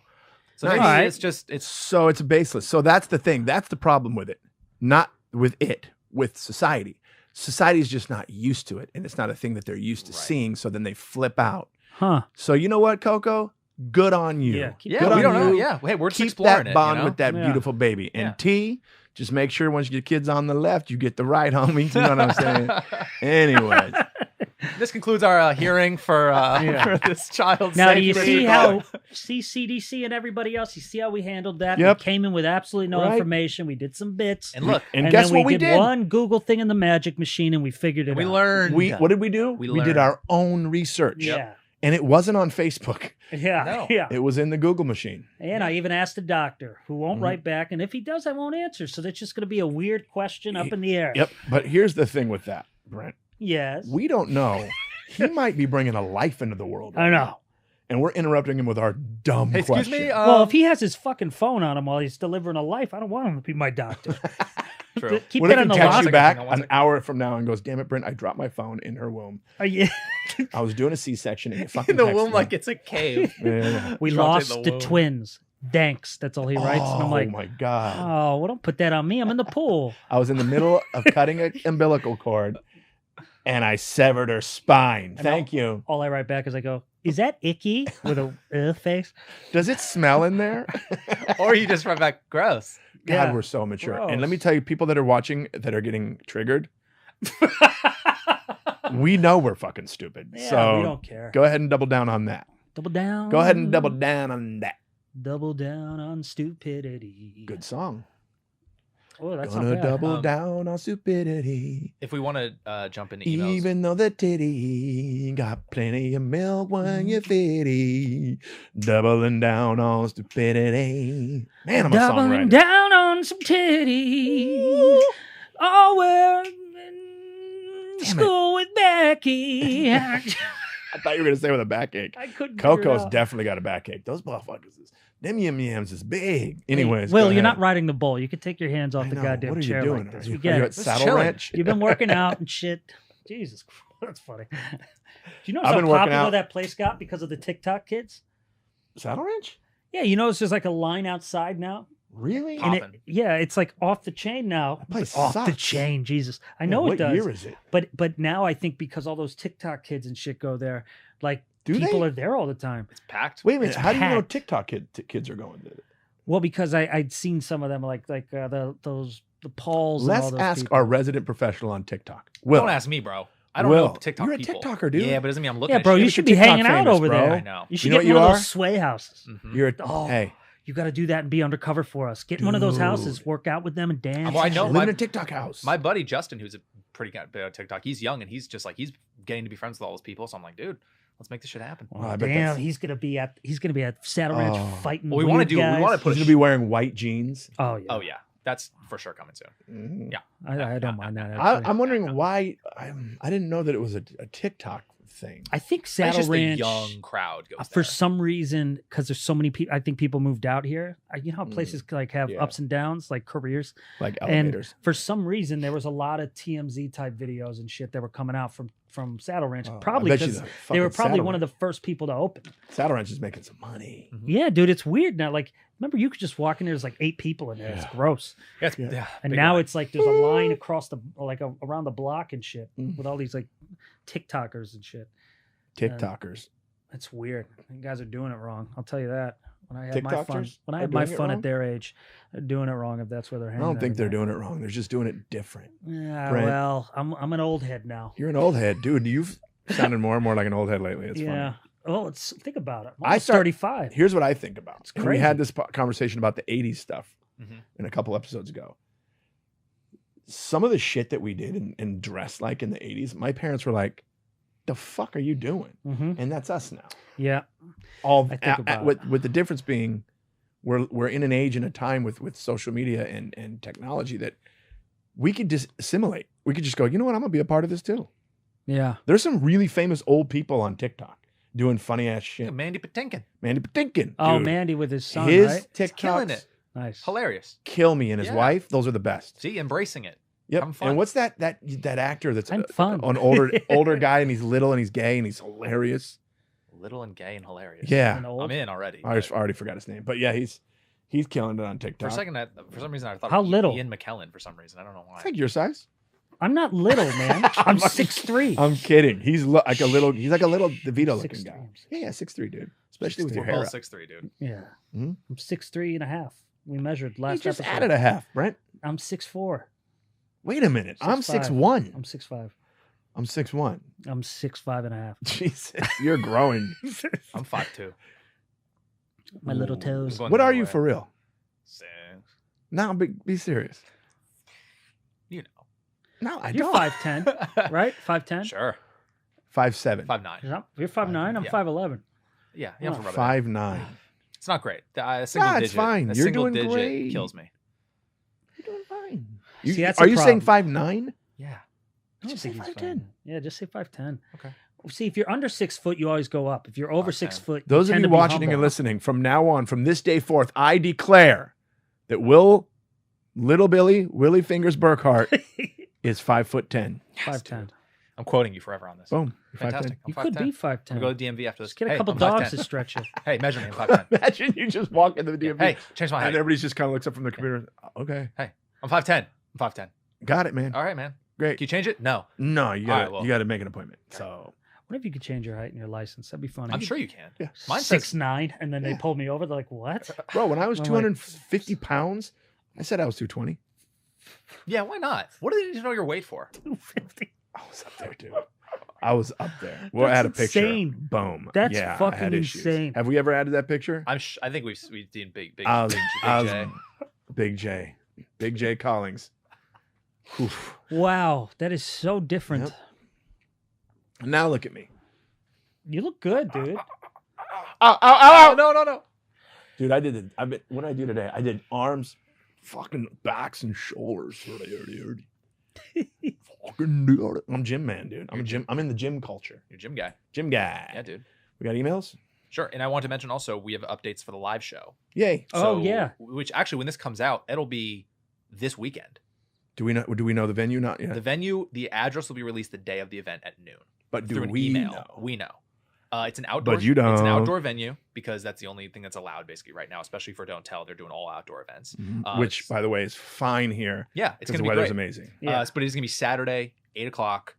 So Nice. maybe Alright. it's just So it's baseless. So that's the thing. That's the problem with it. Not with it, with society. Society is just not used to it, and it's not a thing that they're used to Right. seeing, so then they flip out. huh. So you know what, Coco? Good on you. Yeah, keep yeah, Good we on don't know. you. Yeah, hey, we're just Keep exploring that it. bond you know? with that Yeah. beautiful baby. And Yeah. T, just make sure once you get kids on the left, you get the right, homie. You know what I'm saying? Anyways. This concludes our hearing for, Yeah. for this child's Now, do safety. you see how CDC and everybody else? You see how we handled that? Yep. We came in with absolutely no Right. information. We did some bits, And look, And guess then what we did? One Google thing in the magic machine, and we figured it we out. learned. What did we do? We We did learned. our own research. Yeah, And it wasn't on Facebook. yeah, No. yeah. It was in the Google machine. And I even asked the doctor, who won't Mhm. write back, and if he does, I won't answer. So that's just going to be a weird question up in the air. Yep. But here's the thing with that, Brent. Yes. We don't know. He might be bringing a life into the world. I know. And we're interrupting him with our dumb Hey, excuse question. me. Well, if he has his fucking phone on him while he's delivering a life, I don't want him to be my doctor. True. Keep What that if on he the texts lock. you back One an second. hour from now and goes, damn it, Brent, I dropped my phone in her womb. Yeah. I was doing a C-section and you fucking in the texted womb me." like it's a cave. Yeah. We Dropped it in lost the the womb. twins. Thanks. That's all he writes. And I'm like, my God. oh, well, don't put that on me. I'm in the pool. I was in the middle of cutting an umbilical cord and I severed her spine. Thank you. All I write back is I go, is that icky with a face? Does it smell in there? Or you just write back, gross. God, Yeah. we're so mature. Gross. And let me tell you, people that are watching that are getting triggered, we know we're fucking stupid. Yeah, so we don't care. go ahead and double down on that. Double down. Go ahead and double down on that. Double down on stupidity. Good song. Oh, that's Gonna not bad. double down on stupidity. If we want to jump into emails, Even though the titty got plenty of milk when you fitty. Doubling down on stupidity. Man, I'm a Doubling songwriter. down on some titties. Oh, we're in Damn school with Becky. I thought you were going to say with a backache. I couldn't figure it Coco's out. definitely got a backache. Those motherfuckers, them yum yums is big. Anyways, Will, go you're not ahead. riding the bull. You can take your hands off I the know. goddamn What are you chair doing? like this. Are We you, get are you it. at Just Saddle chilling. Ranch? You've been working out and shit. Jesus, that's funny. Do you know I've how been working popular out. that place got because of the TikTok kids? Saddle Ranch? Yeah, you notice there's like a line outside now. Really? Pop- And Poppin'. yeah, it's like off the chain now. That place Off the sucks. chain, Jesus. I Yeah, know what it does. year is it? But now I think because all those TikTok kids and shit go there, like Do people they? are there all the time. it's packed. Wait a minute. It's How do you know packed. TikTok kids are going there? Well, because I'd seen some of them like the Pauls. and all Let's those ask people. our resident professional on TikTok. Will. Don't ask me, bro. I don't Will, know TikTok you're a people. TikToker, dude. Yeah, but it doesn't mean I'm looking Yeah, at bro, shit. you but should you're be hanging TikTok out famous, over bro. there. I know. You should know get what one you of are? those sway houses. Mhm. You're Oh, hey, you got to do that and be undercover for us. Get in one of those houses, Dude. work out with them, and dance. Well, I and know shit. live in my- a TikTok house. My buddy Justin, who's a pretty good bit on TikTok, he's young and he's just like he's getting to be friends with all those people. So I'm like, dude, let's make this shit happen. Oh, I bet Damn, that's- he's gonna be at Saddle Ranch Oh. fighting. Well, we wanna weird do- we guys. wanna He's push- gonna be wearing white jeans. Oh yeah. Oh yeah, that's for sure coming soon. Mhm. Yeah. I don't mind that. Actually. I'm wondering why. I didn't know that it was a TikTok thing. I think It's Saddle just Ranch. the young crowd goes For there. some reason, because there's so many people, I think people moved out here. You know how places like have yeah. ups and downs, like careers. Like And elevators. for some reason, there was a lot of TMZ type videos and shit that were coming out from Saddle Ranch. Oh, I Probably bet you because the they were fucking probably Saddle one of the Ranch- first people to open. Saddle Ranch is making some money. Yeah, dude, it's weird now. Like, remember, you could just walk in there. There's like 8 people in there. It's Yeah. gross. Yeah, it's- Yeah. yeah, And big now line. it's like there's a line across around the block and shit Mm. with all these like TikTokers and shit. TikTokers. It's weird. You guys are doing it wrong. I'll tell you that. When I had my fun, TikTokers when I are had my doing it fun wrong? at their age, they're doing it wrong if that's where they're I hanging. don't think every they're day. doing it wrong. They're just doing it different. Yeah, Brent. well, I'm an old head now. You're an old head, dude. You've sounded more and more like an old head lately. It's yeah. funny. Oh, think about it. I'm I almost start- 35. Here's what I think about. It's And we had crazy. this conversation about the 80s stuff Mhm. in a couple episodes ago. Some of the shit that we did and dressed like in the 80s, my parents were like, the fuck are you doing? Hmm. And that's us now. Yeah. All I think about with the difference being we're in an age and a time with social media and technology that we could just assimilate. We could just go, you know what? I'm gonna be a part of this too. Yeah. There's some really famous old people on TikTok doing funny ass shit. Yeah, Mandy Patinkin, Mandy Patinkin. Oh, dude. Mandy with his son, His right? TikToks killing it. Nice. Hilarious. kill me, and his Yeah. wife. Those are the best. See, embracing it. Yep. I'm fun. And what's that actor that's I'm fun. an older guy and he's little and he's gay and he's hilarious? Little and gay and hilarious. Yeah. And old. I'm in already. I already forgot his name, but yeah, he's killing it on For TikTok. a second, for some reason, I thought How it was little? Ian McKellen for some reason. I don't know why. I think your size. I'm not little, man. I'm 6'3". I'm kidding. He's like a little DeVito looking 6'3". guy. Yeah, 6'3", dude. Especially with your We're hair. both Up. 6'3", dude. Yeah. Hmm? I'm 6'3" and a half. We measured You last just episode. added a half, Brent. I'm 6'4". Wait a minute. I'm 6'1". I'm 6'5". I'm 6'1". I'm 6'5" and a half. Jesus, you're growing. I'm 5'2". My little toes. Going What the are other you way. for real? 6. No, be serious. You No, I You're don't. 5'10", right? 5'10"? know. Sure. 5'7". 5'9". You're 5'9". I'm Yeah. 5'11". Yeah. Oh, I'm 5'9". It's not great. A single Nah, digit. it's fine. A You're single doing digit great. kills me. You're doing fine. See, that's are a you saying problem. 5'9"? Yeah. I don't Just think say he's 5'10". 5'10". Yeah, just say 5'10". Okay. See, if you're under 6 foot, you always go up. If you're over 6 5'10". foot, Those of tend you to be watching and humble. listening, from now on, from this day forth, I declare that Little Billy, Willie Fingers Burkart is 5'10". 5'10". I'm quoting you forever on this. Boom. You're 5'10". Fantastic. I'm You 5'10". could be 5'10". I'm going to go to the DMV after this. Just get a Hey, couple I'm dogs 5'10". to stretch you. Hey, measure me. I'm 5'10". Imagine you just walk into the DMV Hey, change my and height. everybody's just kind of looks up from the computer. Okay. I'm 5'10". I'm 5'10". Got it, man. All right, man. Great. Can you change it? No. No, you All gotta right, well. you gotta make an appointment. So What if you could change your height in your license? That'd be funny. I'm sure you can. Yeah. Mine says 6'9", and then they Yeah. pulled me over. They're like, "What?" bro, when I was I'm like- 250 pounds, I said I was 220. Yeah, why not? What do they need to know your weight for? 250. I was up there, dude. I was up there. Well, I That's had a picture. insane. Boom. That's yeah, I fucking had issues. insane. Have we ever added that picture? I think we've seen big I was, I was J. Big J Collings. Oof. Wow, that is so different. Yep. Now look at me. You look good, dude. Ow. No. Dude, what I do today, I did arms, fucking backs and shoulders. Fucking do it. I'm gym man, dude. I'm in the gym culture. You're a gym guy. Gym guy. Yeah, dude. We got emails? Sure. And I want to mention also we have updates for the live show. Yay. Oh, yeah. Which actually, when this comes out, it'll be this weekend. Do we know the venue? Not yet. The venue, the address will be released the day of the event at noon. But do through an we email. know? We know. It's an outdoor. But you It's an don't. outdoor venue because that's the only thing that's allowed basically right now, especially for Don't Tell. They're doing all outdoor events. Which, it's- by the way, is fine here. Yeah, it's Because gonna the be weather's great. amazing. Yeah. But it's gonna be Saturday, 8:00.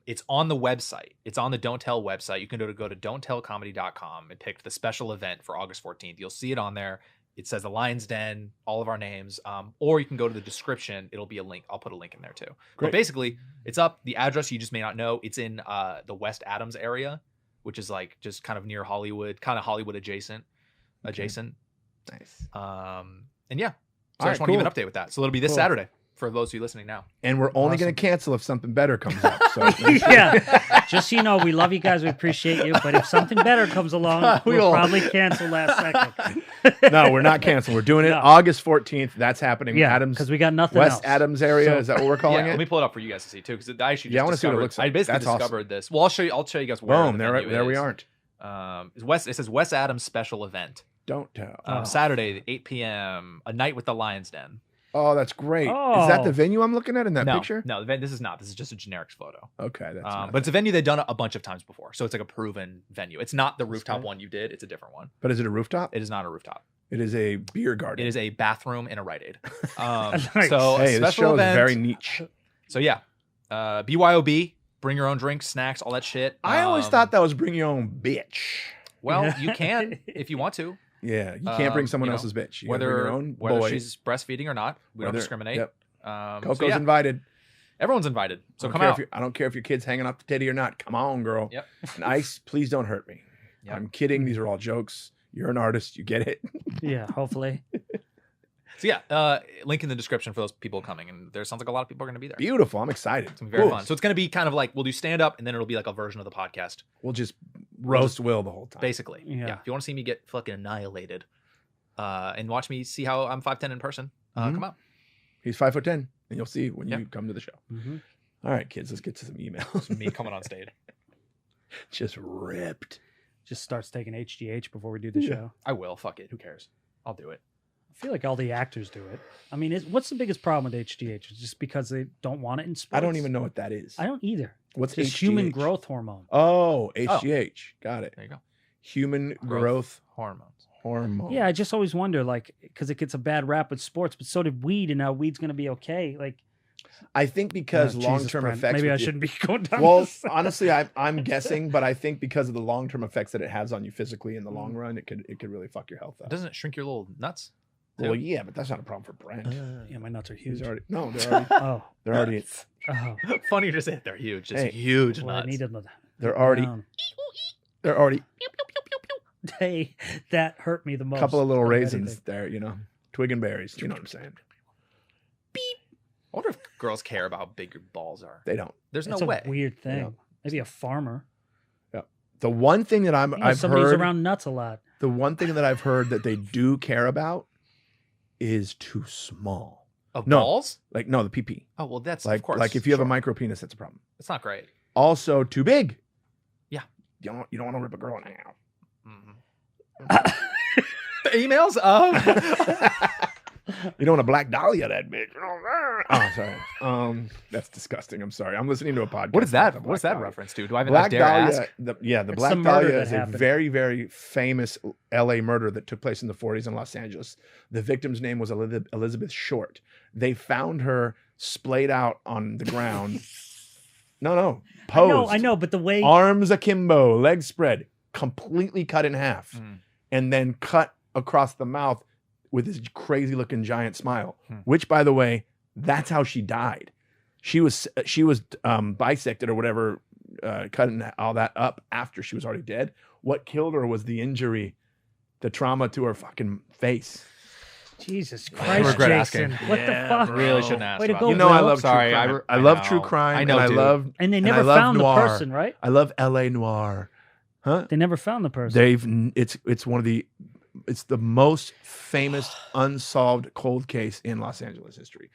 It's on the website. It's on the Don't Tell website. You can go to don'ttellcomedy.com and pick the special event for August 14th. You'll see it on there. It says the Lion's Den, all of our names. Or you can go to the description. It'll be a link. I'll put a link in there too. Great. But basically, it's up. The address you just may not know. It's in the West Adams area, which is like just kind of near Hollywood, kind of Hollywood adjacent. Nice. And yeah. So All I just right, want to give an cool. update with that. So it'll be this Cool. Saturday for those of you listening now. And we're only going Awesome. to cancel if something better comes up. So Yeah. Just so you know, we love you guys. We appreciate you. But if something better comes along, we'll probably cancel last second. No, we're not canceling. We're doing it No. August 14th. That's happening. Yeah, Adams, because we got nothing West else. Adams area. So- Is that what we're calling Yeah, let it? me pull it up for you guys to see too, because I actually Yeah, I just wanna see what it discovered. looks like. I basically That's awesome. discovered this. Well, I'll show you guys where. Boom. the There venue we is. aren't. It says West Adams special event. Don't tell. Saturday, 8 p.m. A night with the Lion's Den. Oh, that's great. Is that Oh. the venue I'm looking at in that no, picture? no, this is not. This is just a generic photo. Okay, that's not But it's a venue they've done a bunch of times before, so it's like a proven venue. It's not the rooftop great. one you did. It's a different one. But is it a rooftop? It is not a rooftop. It is a beer garden. It is a bathroom and a Rite Aid. Nice. So a Hey, this special show event. is very niche. So yeah, BYOB. Bring your own drinks, snacks, all that shit. I always thought that was bring your own bitch. Well, you can if you want to. Yeah, you can't bring someone you know, else's bitch. You gotta bring your own whether boy. she's breastfeeding or not, we don't Whether- discriminate. Yep. So Coco's yeah, invited. everyone's invited. So I don't come care out. I don't care if your kid's hanging off the titty or not. Come on, girl. Yep. And Ice, please don't hurt me. Yep. I'm kidding. These are all jokes. You're an artist. You get it. Yeah, hopefully. So yeah, link in the description for those people coming, and there sounds like a lot of people are going to be there. Beautiful. I'm excited. It's gonna be very Cool. fun. So it's going to be kind of like we'll do stand up, and then it'll be like a version of the podcast, We'll just roast Will the whole time. basically. Yeah. If you want to see me get fucking annihilated, and watch me see how I'm 5'10" in person, Mhm. come out. He's 5'10", and you'll see when Yeah. you come to the show. Mhm. All right, kids, let's get to some emails. Me coming on stage. Just ripped. Just starts taking HGH before we do the Yeah. show. I will. Fuck it. Who cares? I'll do it. I feel like all the actors do it. I mean, what's the biggest problem with HGH? Is just because they don't want it in sports? I don't even know what that is. I don't either. What's It's HGH? human growth hormone. Oh, HGH. Got it. There you go. Human growth hormones. hormone. Yeah, I just always wonder, like, because it gets a bad rap with sports, but so did weed, and now weed's going to be okay. Like, I think because Jesus, long-term Brent, effects. Maybe I with the- shouldn't be going down. Well, this. honestly, I'm guessing, but I think because of the long-term effects that it has on you physically in the long run, it could really fuck your health up. Doesn't it shrink your little nuts? Well, yeah, but that's not a problem for Brent. Yeah, my nuts are He's huge. already no, they're already Oh, they're already oh. Funny to say they're huge. Just Hey. huge Well, I nuts. needed the they're already they're already Hey, that hurt me the a most. couple of little of raisins anything. there, twig and berries. You know what I'm saying? I wonder if girls care about how big your balls are. They don't. There's It's no a way. weird thing. Yeah. Maybe a farmer. The one thing that I've Somebody who's heard around nuts a lot. the one thing that I've heard that they do care about is too small. Of No. balls? Like no, the PP. Oh well, that's Like of course. like if you have a sure. micro penis, that's a problem. it's not great. Also, too big. Yeah. You don't want to rip a girl in half. The emails of You don't want a Black Dahlia that bitch. Oh, sorry. That's disgusting. I'm sorry. I'm listening to a podcast. what is that? about the What's Black that Dahlia. reference to? Do I even Black dare Dahlia. ask? The It's Black the murder Dahlia that is a happened. very, very famous LA murder that took place in the 40s in Los Angeles. The victim's name was Elizabeth Short. They found her splayed out on the ground. No, posed. I know, but the way Arms akimbo, legs spread, completely cut in half, Mm. and then cut across the mouth with this crazy looking giant smile. Hmm. Which, by the way, that's how she died. She was bisected or whatever, cutting all that up after she was already dead. What killed her was the injury, the trauma to her fucking face. Jesus I Christ, regret Jason. asking. What Yeah, the fuck? bro. Really shouldn't ask. Way to about go, You that. know I Will. love Sorry, true crime. I I love know. true crime. I know, and dude. I love And they and never I love found noir. the person, right? I love LA noir. Huh? They never found the person. It's one of the it's the most famous unsolved cold case in Los Angeles history.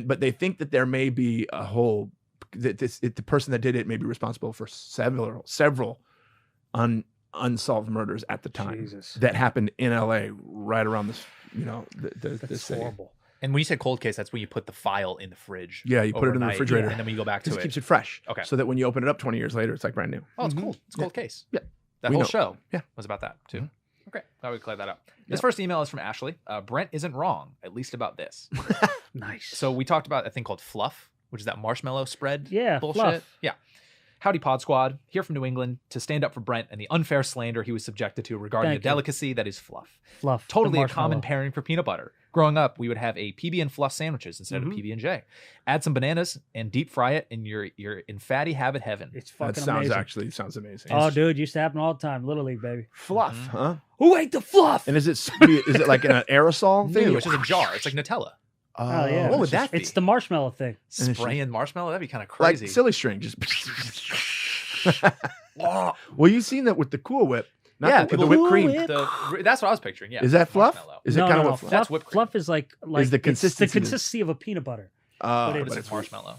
But they think that there may be a whole the person that did it may be responsible for several unsolved murders at the time Jesus. that happened in LA right around this, the That's city. horrible. And when you say cold case, that's when you put the file in the fridge. Yeah, you put it in the overnight, refrigerator. and then when you go back Because to it it. keeps it fresh. Okay. So that when you open it up 20 years later, it's like brand new. Oh, it's cool. It's a cold case. Yeah. That We whole know. show Yeah. was about that too. Mhm. Okay. Glad we cleared that up. Yeah. This first email is from Ashley. Brent isn't wrong, at least about this. Nice. So we talked about a thing called Fluff, which is that marshmallow spread Yeah, bullshit. Fluff. Yeah. Howdy Pod Squad, here from New England to stand up for Brent and the unfair slander he was subjected to regarding Thank the you. delicacy that is fluff. Fluff. the Totally a marshmallow. common pairing for peanut butter. Growing up, we would have a PB and Fluff sandwiches instead Mhm. of PB and J. Add some bananas and deep fry it, and you're in fatty habit heaven. It's That fucking sounds amazing. sounds amazing. Oh, dude, used to happen all the time. Little League, baby. Fluff, Mhm. huh? Who ate the fluff? And is it like an aerosol thing? New, it's just a jar. It's like Nutella. Oh, yeah. What would it's just that be? It's the marshmallow thing. And it's Spraying marshmallow? That'd be kind of like crazy. silly string? Just. Well, you've seen that with the Cool Whip, not Yeah, the, people- the whipped cream. That's what I was picturing. Yeah. Is that fluff? Marshmallow. Is it no, kind no, of no. what That's Fluff, whipped cream. fluff is like the it's consistency the consistency of a peanut butter. but it's But it's marshmallow.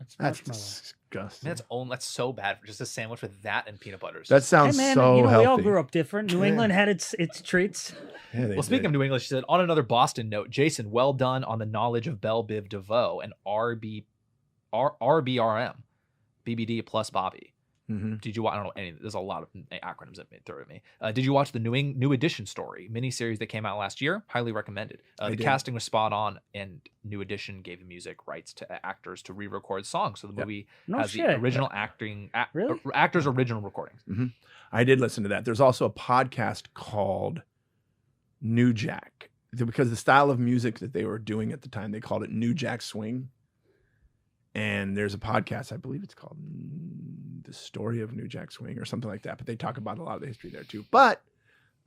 It's That's marshmallow. disgusting. That's so bad. Just a sandwich with that and peanut butter. That sounds Hey man, so you know healthy. we all grew up different. New Yeah. England had its treats. Yeah, they Well, speaking did. of New England, she said, on another Boston note, Jason, well done on the knowledge of Blvd and RBRM, BBD plus Bobby. Mhm. Did you watch? I don't know any. There's a lot of acronyms that throw at me. Did you watch the New Edition story miniseries that came out last year? Highly recommended. I The did. casting was spot on, and New Edition gave the music rights to actors to re-record songs. So the Yep. movie No has shit. the original Really? actors' original recordings. I did listen to that. There's also a podcast called New Jack because the style of music that they were doing at the time, they called it New Jack Swing. And there's a podcast, I believe it's called The Story of New Jack Swing or something like that. But they talk about a lot of the history there too. But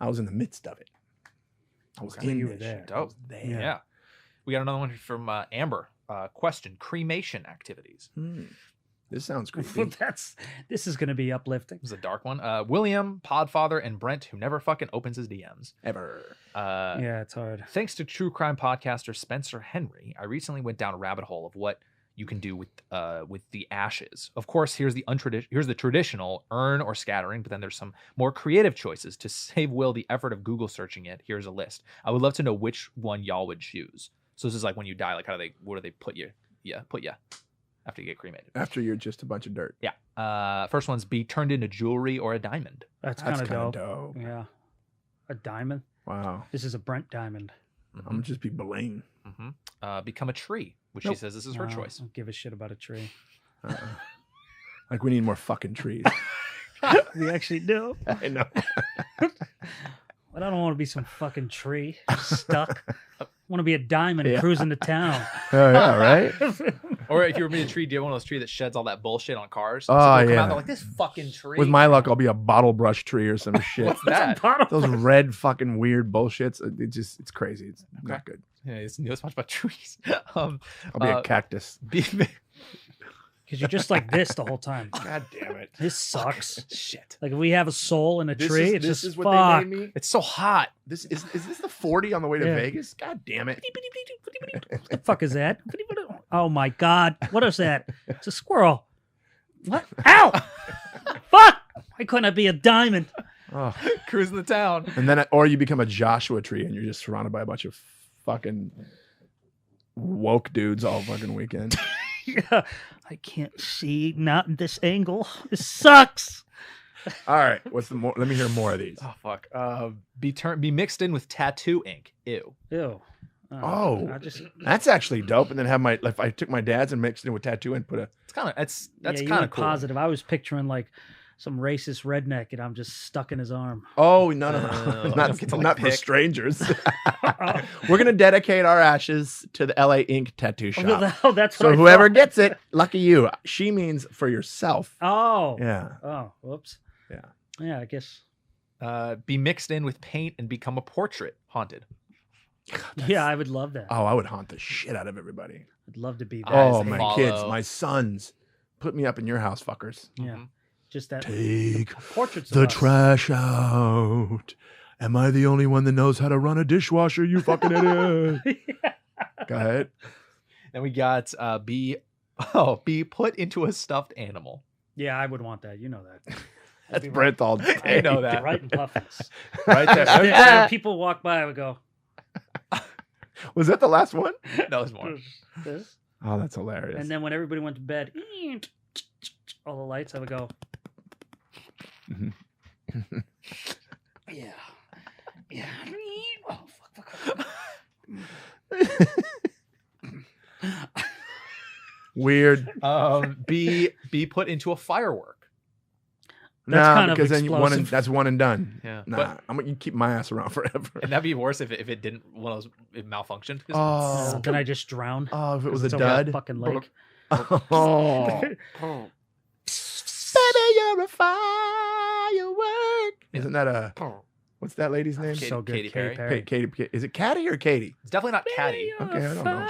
I was in the midst of it. I was Okay, in you were this there. shit. I was there. Yeah. We got another one from Amber. Question: cremation activities. This sounds Well, creepy. this is going to be uplifting. This is a dark one. William, Podfather, and Brent, who never fucking opens his DMs. Ever. Yeah, it's hard. Thanks to true crime podcaster Spencer Henry, I recently went down a rabbit hole of what you can do with the ashes. Of course, here's the traditional urn or scattering, but then there's some more creative choices. To save Will the effort of Google searching it, here's a list. I would love to know which one y'all would choose. So this is like when you die, like where do they put you? Yeah, put you after you get cremated. After you're just a bunch of dirt. Yeah. First one's be turned into jewelry or a diamond. That's That's kind kind of of dope. dope. Yeah. A diamond. Wow. This is a Brent diamond. I'm gonna just be bling. Become a tree, which she says this is her No, choice. I don't give a shit about a tree. Like we need more fucking trees. We actually do. I know. But I don't want to be some fucking tree stuck. I want to be a diamond cruising to town. Oh yeah, right. Or if you were being a tree, do you have one of those trees that sheds all that bullshit on cars? Oh, people come yeah. out, they're like, this fucking tree. With my luck, I'll be a bottle brush tree or some shit. What's that? Those red fucking weird bullshits. It's crazy. It's not good. Yeah, it's knows much about trees. I'll be a cactus. Because you're just like this the whole time. God damn it. This sucks. Shit. Like if we have a soul in a tree, it's this just is what fuck. they made me. It's so hot. This is this the 40 on the way to Yeah. Vegas? God damn it. What the fuck is that? Oh my god. What is that? It's a squirrel. What? Ow! Fuck! Why couldn't I be a diamond? Oh. Cruising the town. And then, or you become a Joshua tree and you're just surrounded by a bunch of fucking woke dudes all fucking weekend. Yeah. I can't see not in this angle. This sucks. All right. What's the more? Let me hear more of these. Oh fuck. Be mixed in with tattoo ink. Ew. Ew. Oh. I just That's actually dope. And then have my, if I took my dad's and mixed it with tattoo and put a, It's kind of that's yeah, you kind of went cool. positive. I was picturing like some racist redneck and I'm just stuck in his arm. oh, no. don't not get to, like, not for pick. strangers. We're going to dedicate our ashes to the LA Ink tattoo shop. Oh, that's what So I whoever thought. gets it, lucky you. She means for yourself. Oh. Yeah. Oh, whoops. Yeah. Yeah, I guess. Be mixed in with paint and become a portrait haunted. Yeah, I would love that. Oh, I would haunt the shit out of everybody. I'd love to be that. Oh, Eyes my follow. kids, my sons. Put me up in your house, fuckers. Yeah. Just that Take portraits the of us. trash out. Am I the only one that knows how to run a dishwasher, you fucking idiot? Go ahead. Then we got be put into a stuffed animal. Yeah, I would want that. You know that. That's Brent all day. I know that. Right in Puffins. Right there. When people walk by, I would go, Was that the last one? No, there's more. this. Oh, that's hilarious. And then when everybody went to bed, all the lights, I would go, yeah. Yeah. Oh, fuck. Weird. Be put into a firework. That's Nah, kind of because then explosive. that's one and done. Yeah. Nah, I'm gonna keep my ass around forever. And that'd be worse if it didn't it malfunctioned. Oh. Then I just drown. Oh, if it was a It's over that dud. fucking lake. Oh. Baby, you're a firework. Isn't that a what's that lady's name? So good. Katy Katy Perry. Perry. Katy. Is it Caddy or Katie? It's definitely not catty. Okay, I don't know.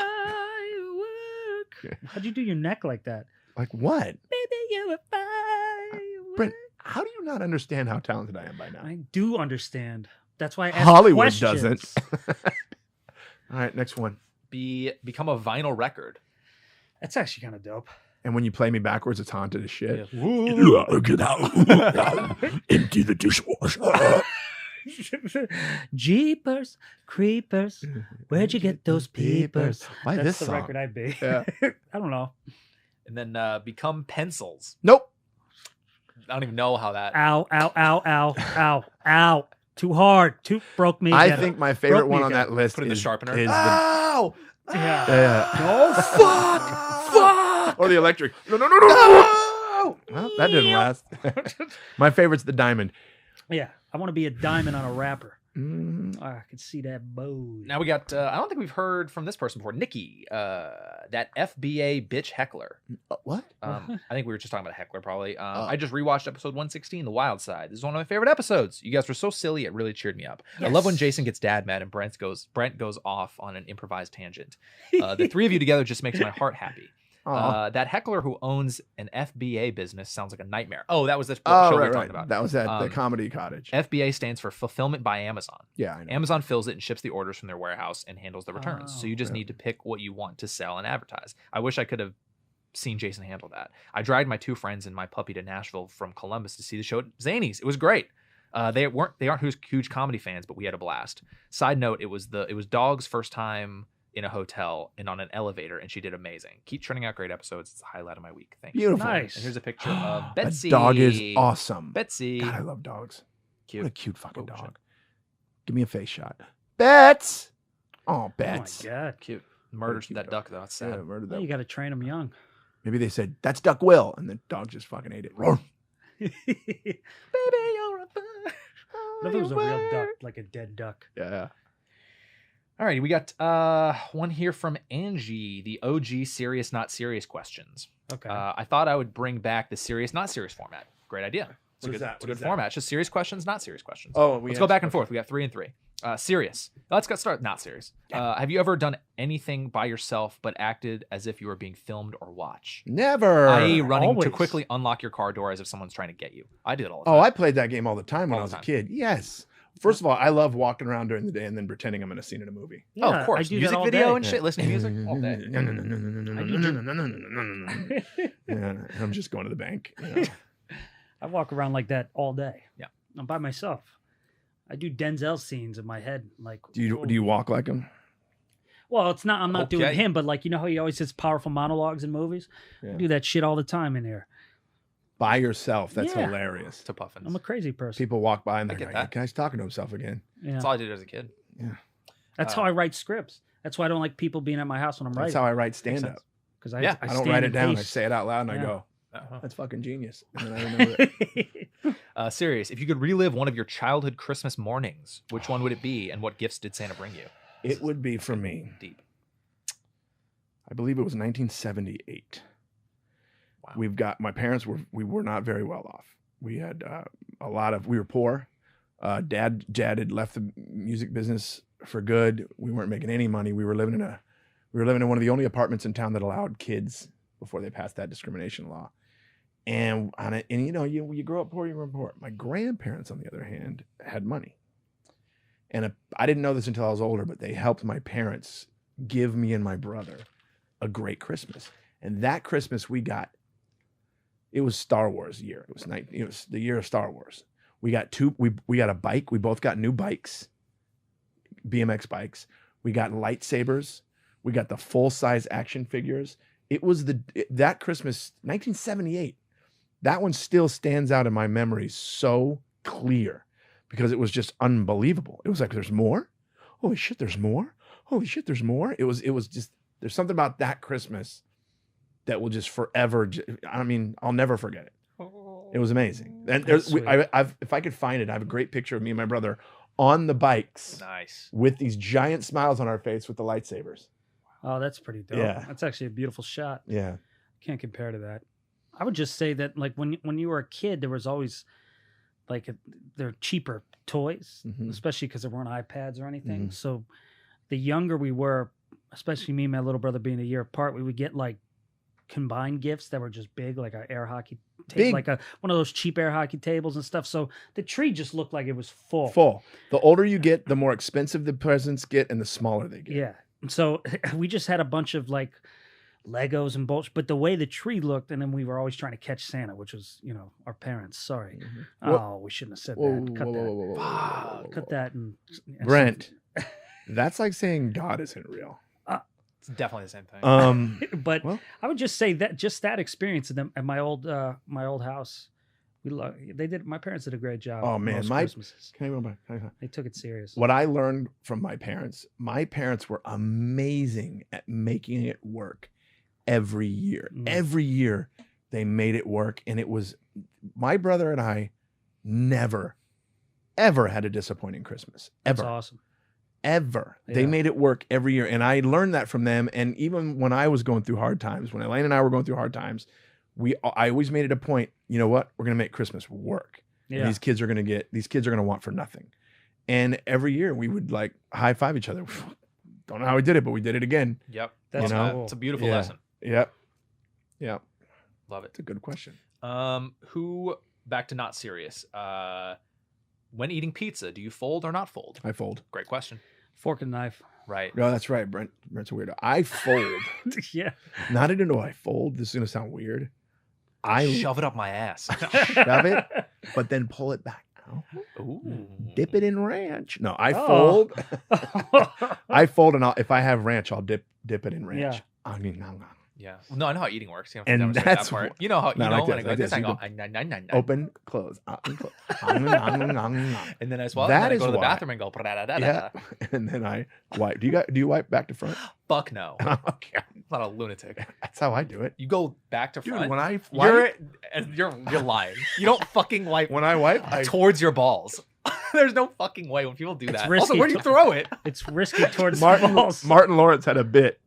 Firework. How'd you do your neck like that? Like what? Baby, you're a firework. Brent, how do you not understand how talented I am by now? I do understand. That's why I ask Hollywood questions. doesn't. All right, next one. Become a vinyl record. That's actually kind of dope. And when you play me backwards, it's haunted as shit. Get out. Empty the dishwasher. Jeepers, creepers, where'd you get those peepers? Why That's this the song? record I'd be. Yeah. I don't know. And then become pencils. Nope. I don't even know how that. Ow, ow, ow, ow, ow, ow. Too hard. Too broke me. I again. think my favorite Broke me one on again. that list Put in the is sharpener. is the, Ow! Yeah. yeah. Oh fuck! Or the electric. No. No! Well, that didn't last. My favorite's the diamond. Yeah. I want to be a diamond on a wrapper. Mm, Oh, I could see that bow. Now we got. I don't think we've heard from this person before. Nikki, that FBA bitch heckler. what? I think we were just talking about a heckler, probably. I just rewatched episode 116, The Wild Side. This is one of my favorite episodes. You guys were so silly, it really cheered me up. I love when Jason gets dad mad and Brent goes off on an improvised tangent. The three of you together just makes my heart happy. Aw. That heckler who owns an FBA business sounds like a nightmare. Oh, that was this Oh, show we right, were right. talking about. That was at the Um, Comedy Cottage. FBA stands for Fulfillment by Amazon. Yeah, I know. Amazon fills it and ships the orders from their warehouse and handles the returns. So you just yeah. need to pick what you want to sell and advertise. I wish I could have seen Jason handle that. I dragged my 2 friends and my puppy to Nashville from Columbus to see the show at Zanies. It was great. They aren't huge comedy fans, but we had a blast. Side note, it was Dog's first time in a hotel and on an elevator, and she did amazing. Keep churning out great episodes. It's the highlight of my week. Thank you. Beautiful. Nice. And here's a picture of Betsy. That dog is awesome. Betsy. God, I love dogs. Cute. What a cute fucking Oh, shit. dog. Give me a face shot. Bets. Oh, Oh my Bets. god. Cute. Murders cute that dog. duck though. That's sad. Yeah, murdered Well, that. you got to train them young. Maybe they said, that's Duck Will. And the dog just fucking ate it. Roar. Baby, you're a bird. What if it was a real duck, like a dead duck? Yeah. All right, we got one here from Angie, the OG serious, not serious questions. Okay. I thought I would bring back the serious, not serious format. Great idea. It's a What good, is that? it's a What good is that? format. It's just serious questions, not serious questions. Oh, Let's go back and forth. We got 3 and 3. Serious. Let's get started. Not serious. Have you ever done anything by yourself but acted as if you were being filmed or watched? Never. I.e. running always. to quickly unlock your car door as if someone's trying to get you. I do it all the Oh, time. I played that game all the time when All I the was a time. kid. Yes. First of all, I love walking around during the day and then pretending I'm in a scene in a movie. Oh, Yeah, of course. I do Music that all video day. and shit. Listening to music all day. Yeah, I'm just going to the bank. You know. I walk around like that all day. Yeah. I'm by myself. I do Denzel scenes in my head. Like, Do you walk like him? well, it's not. I'm not doing Okay. him, but like, you know how he always says powerful monologues in movies. Yeah. I do that shit all the time in here. By yourself. That's Yeah. hilarious. To puffins. I'm a crazy person. People walk by and I they're get like, that. that guy's talking to himself again. Yeah. That's all I did as a kid. That's how I write scripts. That's why I don't like people being at my house when I'm That's writing. how I write stand up. sense. Because Yeah. I don't stand write in it down. I pace. say it out loud and I Yeah. go, Uh-huh. that's fucking genius. And then I remember it. Serious. If you could relive one of your childhood Christmas mornings, which one would it be, and what gifts did Santa bring you? It would be for me. Deep. I believe it was 1978. Wow. We've got, my parents we were not very well off. We had we were poor. Dad had left the music business for good. We weren't making any money. We were living in one of the only apartments in town that allowed kids before they passed that discrimination law. And you know, you grow up poor, you grow up poor. My grandparents, on the other hand, had money. And I didn't know this until I was older, but they helped my parents give me and my brother a great Christmas. And that Christmas it was Star Wars year. It was the year of Star Wars. We got we got a bike. We both got new bikes, BMX bikes. We got lightsabers. We got the full-size action figures. It was that Christmas, 1978. That one still stands out in my memory so clear because it was just unbelievable. It was like, there's more? Holy shit, there's more? Holy shit, there's more? It was just, there's something about that Christmas that will just forever, I mean, I'll never forget it. It was amazing. And That's sweet. if I could find it, I have a great picture of me and my brother on the bikes Nice. with these giant smiles on our face with the lightsabers. Oh, that's pretty dope. Yeah. That's actually a beautiful shot. Yeah. Can't compare to that. I would just say that, like, when you were a kid, there was always like they're cheaper toys, Mhm. especially because there weren't iPads or anything. Mhm. So the younger we were, especially me and my little brother being a year apart, we would get like combined gifts that were just big, like an air hockey Big. table, like one of those cheap air hockey tables and stuff. So the tree just looked like it was full. Full. The older you get, the more expensive the presents get and the smaller they get. Yeah. So we just had a bunch of like Legos and bolts, but the way the tree looked, and then we were always trying to catch Santa, which was, you know, our parents. Sorry. Mhm. Oh, we shouldn't have said that. Cut that. Cut that. And Brent, that's like saying God isn't real. It's definitely the same thing. But Well- I would just say that just that experience at my old house, my parents did a great job. Oh, man, most my- Christmases. Can I go back? They took it serious. What I learned from my parents were amazing at making it work every year. Mm. Every year they made it work. And it was, my brother and I never, ever had a disappointing Christmas. That's Ever. awesome. Ever. They Yeah. made it work every year. And I learned that from them. And even when I was going through hard times, when Elaine and I were going through hard times, I always made it a point, you know what? We're going to make Christmas work. And Yeah. these kids are going to want for nothing. And every year we would like high five each other. Don't know how we did it, but we did it again. Yep. That's know? cool. It's a beautiful Yeah. lesson. Yep. Yep. Love it. It's a good question. Back to not serious. When eating pizza, do you fold or not fold? I fold. Great question. Fork and knife. Right. No, that's right. Brent's a weirdo. I fold. Yeah. Not even though I fold. This is gonna sound weird. I Shove it up my ass. shove it, but then pull it back out. Ooh. Dip it in ranch. No, I Oh. fold. I fold, and if I have ranch, I'll dip it in ranch. Yeah. No, I know how eating works. You don't have to And demonstrate that's that part. wh- You know how No, like when I this, go like this, this. I You go go, "Nah." Open, close. Close. And then I swallow. That And then I is go to the why- bathroom and go. Yeah, and then I wipe. Do you wipe back to front? Fuck no. I'm Okay, not a lunatic. that's how I do it, You go back to dude. front. When I you're wipe, you're lying. You don't fucking wipe when I wipe, I towards your balls. There's no fucking way when people do that. Also, risky where do you to- throw it? It's risky towards the Martin balls. Lawrence had a bit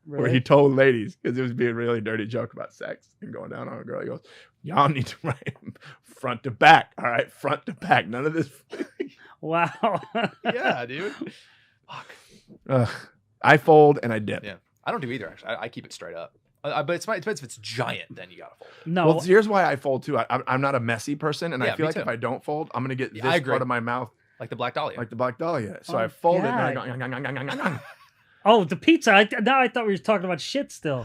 where Really? he told ladies, because it was being a really dirty joke about sex and going down on a girl. He goes, "Y'all need to write front to back. All right, front to back. None of this." Wow. Yeah, dude. Fuck. I fold and I dip. Yeah. I don't do either. Actually, I keep it straight up. But it depends if it's giant. Then you gotta fold it. No. Well, here's why I fold too. I'm not a messy person, and Yeah, I feel me like too. if I don't fold, I'm gonna get Yeah, this I agree. part of my mouth Like the Black Dahlia. like the Black Dahlia. So Oh, I fold it and I God. go. "Yang, yang, yang, yang, yang, yang." Oh, the pizza. Now I thought we were talking about shit still.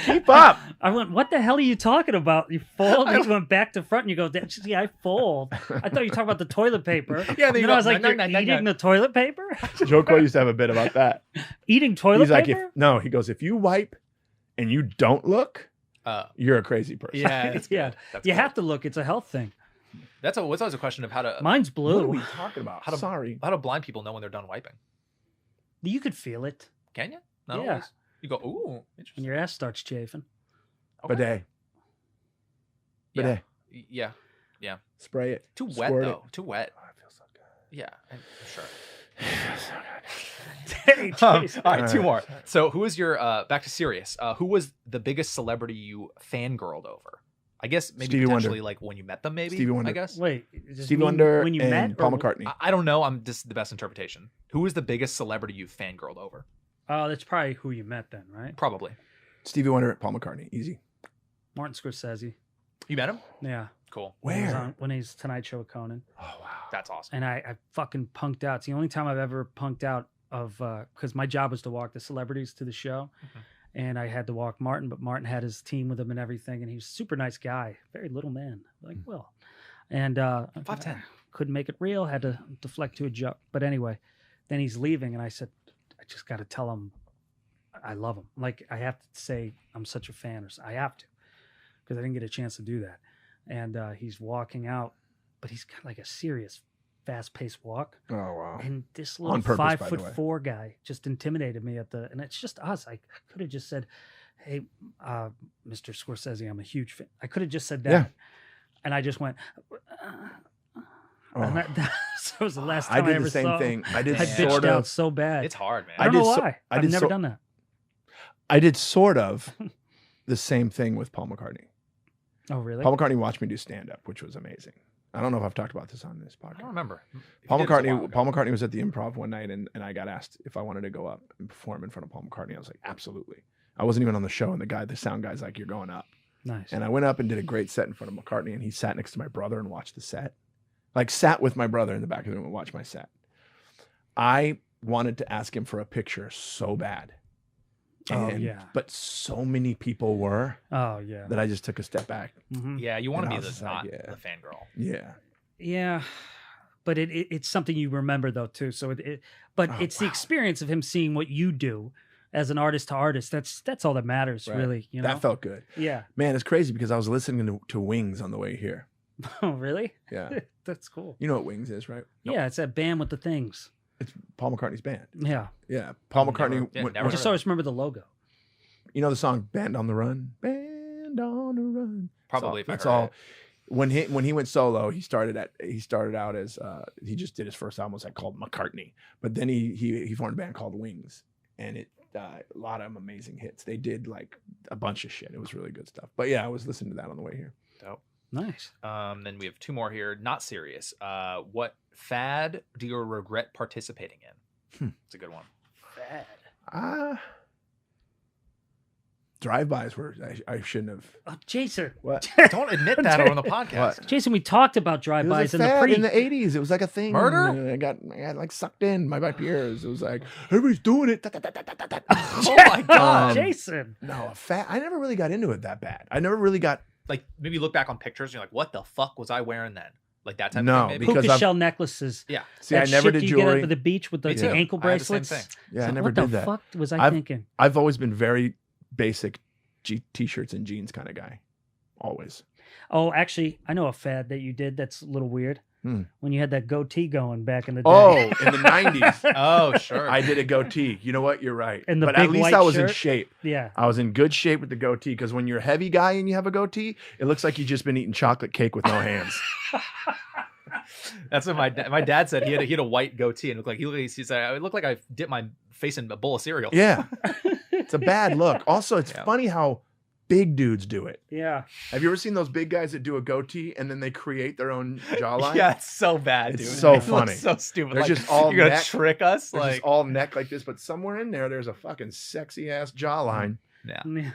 Keep up. I went, what the hell are you talking about? You fold, you went back to front, and you go, yeah, I fold. I thought you were talking about the toilet paper. Yeah, And then you then go, I was like, "Nah, you're nah, nah, eating nah." the toilet paper? Joe Coy used to have a bit about that. Eating toilet He's like, paper? he goes, if you wipe and you don't look, you're a crazy person. Yeah, that's Yeah. good. That's You good. have to look. It's a health thing. That's always a question of how to Mine's What are we blue. talking about? How to- Sorry. how do blind people know when they're done wiping. You could feel it Can you? Not Yeah. always. You go, ooh, when interesting. your ass starts chafing. Okay. Bidet. Yeah. Bidet. Yeah. Spray it. Too wet Squirt though. Too wet. Oh, I feel so good. Yeah. I'm sure. Hey, Jason. All right, two All more. So, who was your back to serious? Who was the biggest celebrity you fangirled over? I guess maybe Stevie Wonder. potentially like when you met them, maybe. Stevie Wonder. I guess. Wait. does this Stevie mean Wonder when you and met? Paul or- McCartney. I don't know. I'm just the best interpretation. Who was the biggest celebrity you fangirled over? Oh, that's probably who you met then, right? Probably. Stevie Wonder, Paul McCartney. Easy. Martin Scorsese. You met him? Yeah. Cool. When he was Where? on- when he's Tonight Show with Conan. Oh, wow. That's awesome. And I fucking punked out. It's the only time I've ever punked out of because my job was to walk the celebrities to the show, and I had to walk Martin, but Martin had his team with him and everything, and he was a super nice guy, very little man, like Will, and 5'10". couldn't make it real, had to deflect to a joke. But anyway, then he's leaving, and I said, I just got to tell him I love him. Like I have to say I'm such a fan, or I have to, because I didn't get a chance to do that. And he's walking out, but he's got like a serious fast-paced walk. Oh, wow. And this On little purpose, by the 5'4" guy just intimidated me and it's just us. I could have just said, "Hey, Mr. Scorsese, I'm a huge fan." I could have just said that, Yeah. and I just went. Oh. And that was the last I time I, did ever the same saw. thing. I did I Man. sort bitched out of. so bad. It's hard, man. I don't know did so- why. I I've did never so- done that. I did sort of the same thing with Paul McCartney. Oh, really? Paul McCartney watched me do stand up, which was amazing. I don't know if I've talked about this on this I don't podcast. remember. If Paul you did, it's a while McCartney. ago. Paul McCartney was at the Improv one night, and I got asked if I wanted to go up and perform in front of Paul McCartney. I was like, absolutely. I wasn't even on the show, and the sound guy's like, "You're going up." Nice. And I went up and did a great set in front of McCartney, and he sat next to my brother and watched the set. Like sat with my brother in the back of the room and watched my set. I wanted to ask him for a picture so bad. Oh, yeah. But so many people were Oh, yeah. that I just took a step back. Mhm. Yeah, you want And to I be was the like, not yeah. the fangirl. Yeah. Yeah, but it's something you remember though too. So but Oh, it's the wow. experience of him seeing what you do as an artist to artist. That's all that matters, Right. really. You know? That felt good. Yeah. Man, it's crazy because I was listening to Wings on the way here. Oh, really? Yeah. That's cool. You know what Wings is, right? Yeah, it's that band with the things. It's Paul McCartney's band. Yeah, Yeah. Paul McCartney. Never- yeah, went- never I just always remember the logo. you know the song Band on the Run? Band on the Run. Probably That's if I all. heard When he went solo, he started out as he just did his first album was like called McCartney, but then he formed a band called Wings, and it a lot of amazing hits. They did like a bunch of shit. It was really good stuff. But yeah, I was listening to that on the way here. Dope. Nice. Then we have two more here. Not serious. What fad do you regret participating in? It's a good one. Bad. drive-bys were I shouldn't have. Oh, Jason. What? Don't admit that on the podcast. What? Jason, we talked about It was drive-bys a in the fad pre. in the 80s. It was like a thing. Murder? I got like sucked in by my peers. It was like everybody's doing it. Oh my god. Jason. No, a fad. I never really got into it that bad. I never really got. Like maybe you look back on pictures and you're like, what the fuck was I wearing then? Like that type No, of thing maybe? because Puka I've- shell necklaces. Yeah. See, I That never shit did you get jewelry. at the beach with the Me too. ankle I had the same bracelets. thing. Yeah, I So never what did the that. fuck was I thinking? I've always been very basic t-shirts and jeans kind of guy. Always. Oh, actually, I know a fad that you did that's a little weird. Hmm. When you had that goatee going back in the day. Oh, in the 90s. Oh, sure. I did a goatee. You know what? You're right. And the but at big least white I was in shirt? shape. Yeah. I was in good shape with the goatee because when you're a heavy guy and you have a goatee, it looks like you've just been eating chocolate cake with no hands. That's what my dad said. He had a white goatee and it looked like he said it looked like I dipped my face in a bowl of cereal. Yeah. It's a bad look. Also, it's Yeah. funny how big dudes do it. Yeah. Have you ever seen those big guys that do a goatee and then they create their own jawline? Yeah, it's so bad, It's dude. so It looks funny. so stupid. They're Like, just all you're gonna neck. trick us. They're Like, just all neck like this, but somewhere in there's a fucking sexy ass jawline. yeah, Yeah.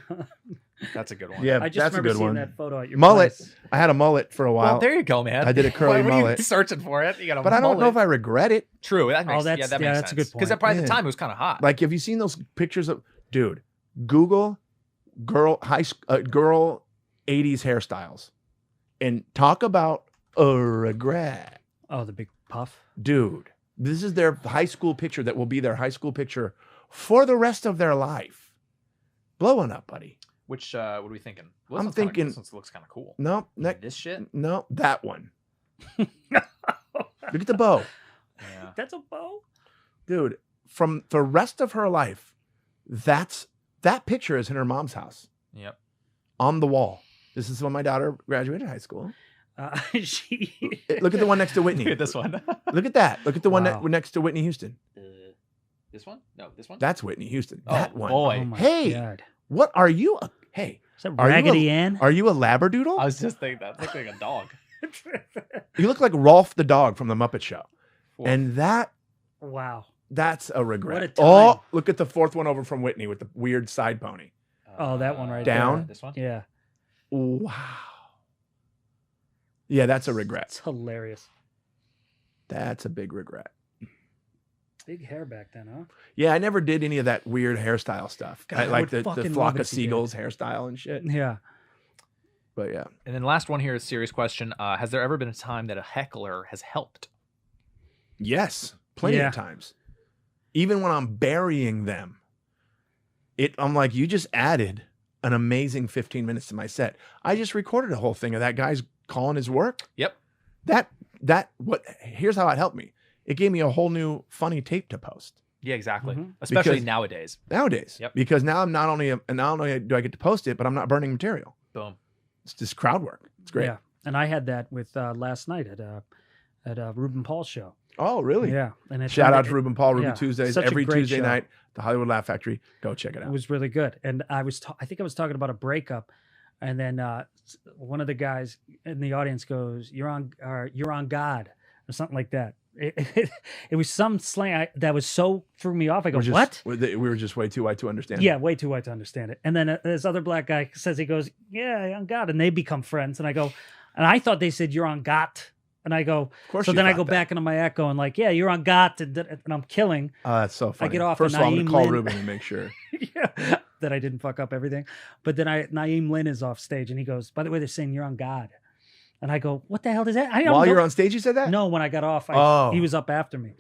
that's a good one. Yeah, I just that's a remember good seeing one. that photo at your Mullet. place. I had a mullet for a while, Well, there you go, man. I did a curly What are you mullet. searching for it. You got a but I don't know if mullet. I regret it. True. That makes, that's- that yeah, makes that's a sense. good Because point. probably at the Yeah. time it was kind of hot. Like, have you seen those pictures of, dude? Google girl 80s hairstyles, and talk about a regret, Oh, the big puff. dude. This is their high school picture that will be their high school picture for the rest of their life. Blowing up, buddy. Which what are we thinking? Well, I'm this one's kinda- thinking- this one looks kind of cool. No, This shit. no, that one. Look at the bow, Yeah. That's a bow? dude. From the rest of her life, that picture is in her mom's house Yep. on the wall. This is when my daughter graduated high school. She. Look at the one next to Whitney. Look at this one. Look at that. Look at the one Wow. next to Whitney Houston. This one? No, this one. That's Whitney Houston. Oh, That one. boy. Oh my Hey. God. What are you? Hey, Is that Are you a- Raggedy Ann? are you a labradoodle? I was just thinking that. Looks like a dog. You look like Rolf the dog from the Muppet Show. Four. And Wow. that's a regret. What a time. Oh, look at the fourth one over from Whitney with the weird side pony. Oh, that one right Down. there. This one. Yeah. Wow. Yeah, that's a regret. It's hilarious. That's a big regret. Big hair back then, huh? Yeah, I never did any of that weird hairstyle stuff. God, I I like would the fucking flock love of if you did. seagulls hairstyle and shit. Yeah. But yeah. And then last one here is a serious question. Has there ever been a time that a heckler has helped? Yes, plenty Yeah. of times. Even when I'm burying them, I'm like, you just added an amazing 15 minutes to my set. I just recorded a whole thing of that guy's calling his work. Yep. Here's how it helped me. It gave me a whole new funny tape to post Yeah, exactly. Mhm. Especially Because- nowadays. nowadays. Yep. Because now I'm not only do I get to post it, but I'm not burning material. Boom. It's just crowd work. It's great. Yeah. And I had that with last night at Ruben Paul's show. Oh, really? Yeah. And it Shout turned- out to Ruben Paul, Ruby yeah, Tuesdays, such a every great Tuesday show. night, the Hollywood Laugh Factory. Go check it It out. was really good. And I think I was talking about a breakup, and then one of the guys in the audience goes, "You're on God," or something like that. It was some slang that was so threw me off. I go, "What?" We were just way too white to understand. Yeah, way too white to understand it. And then this other black guy says, he goes, "Yeah, on God," and they become friends. And I go, and I thought they said, "You're on Got." And I go, Of course. so you then I thought go that. back into my act going like, "Yeah, you're on Got," and I'm killing. Oh, that's so funny. get off First of of all, I'm going Naeem to call Lynn. Ruben and make sure. Yeah, that I didn't fuck up everything. But then Naeem Lynn is off stage and he goes, "By the way, they're saying you're on God." And I go, "What the hell does that?" I don't While know. you're on stage, you said that? No, when I got off, Oh. he was up after me.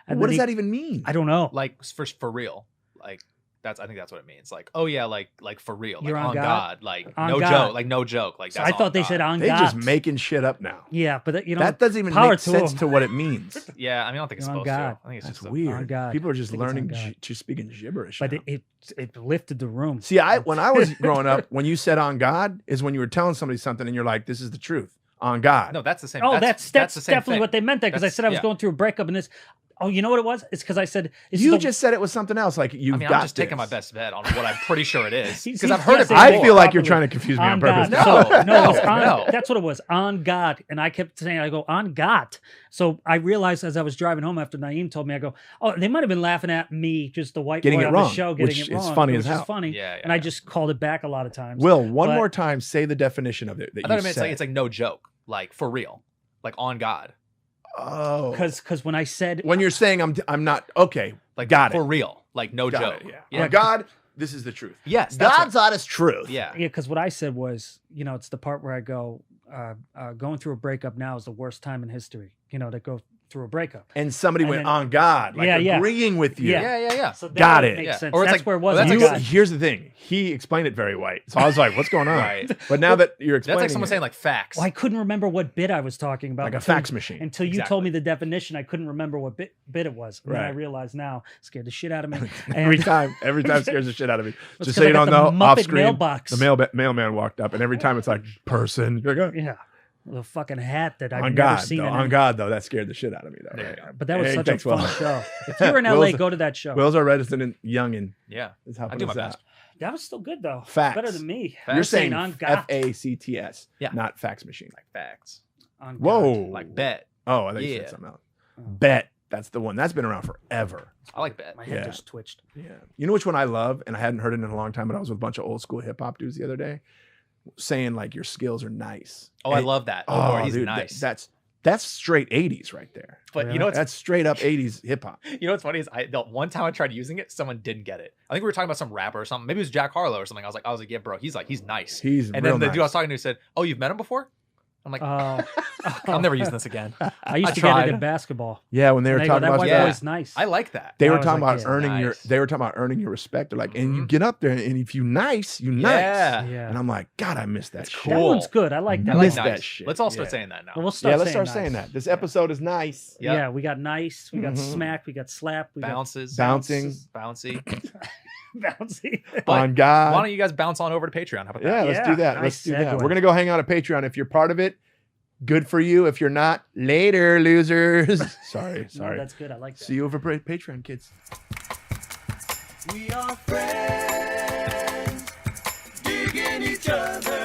And What then does that even mean? I don't know. Like for real. Like I think that's what it means. Like, oh yeah, like for real. Like You're on on God? God. Like On no God. joke. Like no joke. Like So that's I thought on they God. said on They're God. just making shit up now. Yeah, but That doesn't even power make to sense them. to what it means. Yeah, I mean I don't think it's You're on supposed God. to. I think it's That's just weird. on God. People are just I think it's on learning, God. just speaking gibberish. but now. it lifted the room. See, when I was growing up, when you said on God is when you were telling somebody something and you're like, this is the truth. On God. No, that's the same. Oh, that's the same definitely thing. what they meant there because I That's- said I was yeah. going through a breakup and this. Oh, you know what it was? It's because I said You just said it was something else. Like you've I mean, got I'm just taking my this. best bet on what I'm pretty sure it is He's- because I've he's heard it guessing before. I feel like you're properly. trying to confuse me on purpose. God. No, No, it's on, no. that's what it was. On God. And I kept saying, I go, on God. So I realized as I was driving home after Naeem told me, I go, oh, they might have been laughing at me, just the white Getting boy it on wrong, the show, getting which it wrong. is funny which as hell. is funny. Yeah, yeah, and I yeah. just called it back a lot of times. Will, one But- more time, say the definition of it that I thought you it meant said. it's like no joke, like for real, like on God, oh, Because when I said, when you're saying I'm not okay, like got for it. real, like no Got joke. it, yeah. yeah. On God, this is the truth. Yes, that's God's honest truth. what, yeah. yeah, because what I said was, it's the part where I go, going through a breakup now is the worst time in history, to go through a breakup. And somebody And went then- on God, like Yeah, yeah. agreeing with you. Yeah. Yeah. So that Got would it. make Yeah. sense. Or it's That's like- where it well, was. that's on You, God. here's the thing. He explained it very white. So I was like, what's going on? Right. But now that you're That's explaining like someone it, saying like facts. Well, I couldn't remember what bit I was talking about. like a until- fax machine. Until you Exactly. told me the definition, I couldn't remember what bit it was. And then I Right. realized now, scared the shit out of me. every time scares the shit out of me. It's Just 'cause so I you got don't the know, off Muppet screen, mailbox. the mailman walked up, and every time it's like person. You're like, oh, Yeah. The fucking hat that I've on never God, seen. though. in On any- God, though, that scared the shit out of me, though. There you Right? go. But that was Hey, such a thanks, fun Will. show. If you're in LA, Will's- go to that show. Will's our resident youngin. yeah. Is helping I do my us out. best. That was still good though. Facts. Better than me. Facts. You're saying on God. FACTS, Yeah. not fax machine. Like facts. On God. Whoa. Like bet. Oh, I think you Yeah. said something else. Oh. Bet. That's the one. That's been around forever. I like bet. My head Yeah. just twitched. Yeah. You know which one I love, and I hadn't heard it in a long time, but I was with a bunch of old school hip hop dudes the other day, saying like your skills are nice. Oh, I And- love that. Oh, Lord, he's dude, nice. that's straight 80s right there. But you know what's That's straight up 80s hip hop. funny is the one time I tried using it, someone didn't get it. I think we were talking about some rapper or something. Maybe it was Jack Harlow or something. I was like, yeah, bro, he's nice. He's And real then the nice. dude I was talking to said, "Oh, you've met him before?" I'm like, Oh. I'm never using this again. I used I to get it tried. in basketball. Yeah, when they were And talking that about white Yeah. boy's nice. I like that. they I were was talking like, about yeah, earning nice. they were talking about earning your respect. They're like, and you Mhm. get up there, and if you nice, you nice. Yeah. yeah. And I'm like, God, I miss that That's shit. That cool. one's good. I like that. I Miss like one. that nice. shit. Let's all start Yeah. saying that now. Well, we'll start Yeah, let's saying start saying nice. that. This episode is nice. Yep. Yeah, we got nice. We got Mhm. smack. We got slap. We Bounces, Bouncing. bouncy. got bouncy. But On God. why don't you guys bounce on over to Patreon? How about Yeah, that? let's Yeah, do that. nice Let's do that. segue. We're gonna go hang out at Patreon. If you're part of it, good for you. If you're not, later, losers. Sorry. No, that's good. I like that. See you over Patreon, kids. We are friends, digging each other.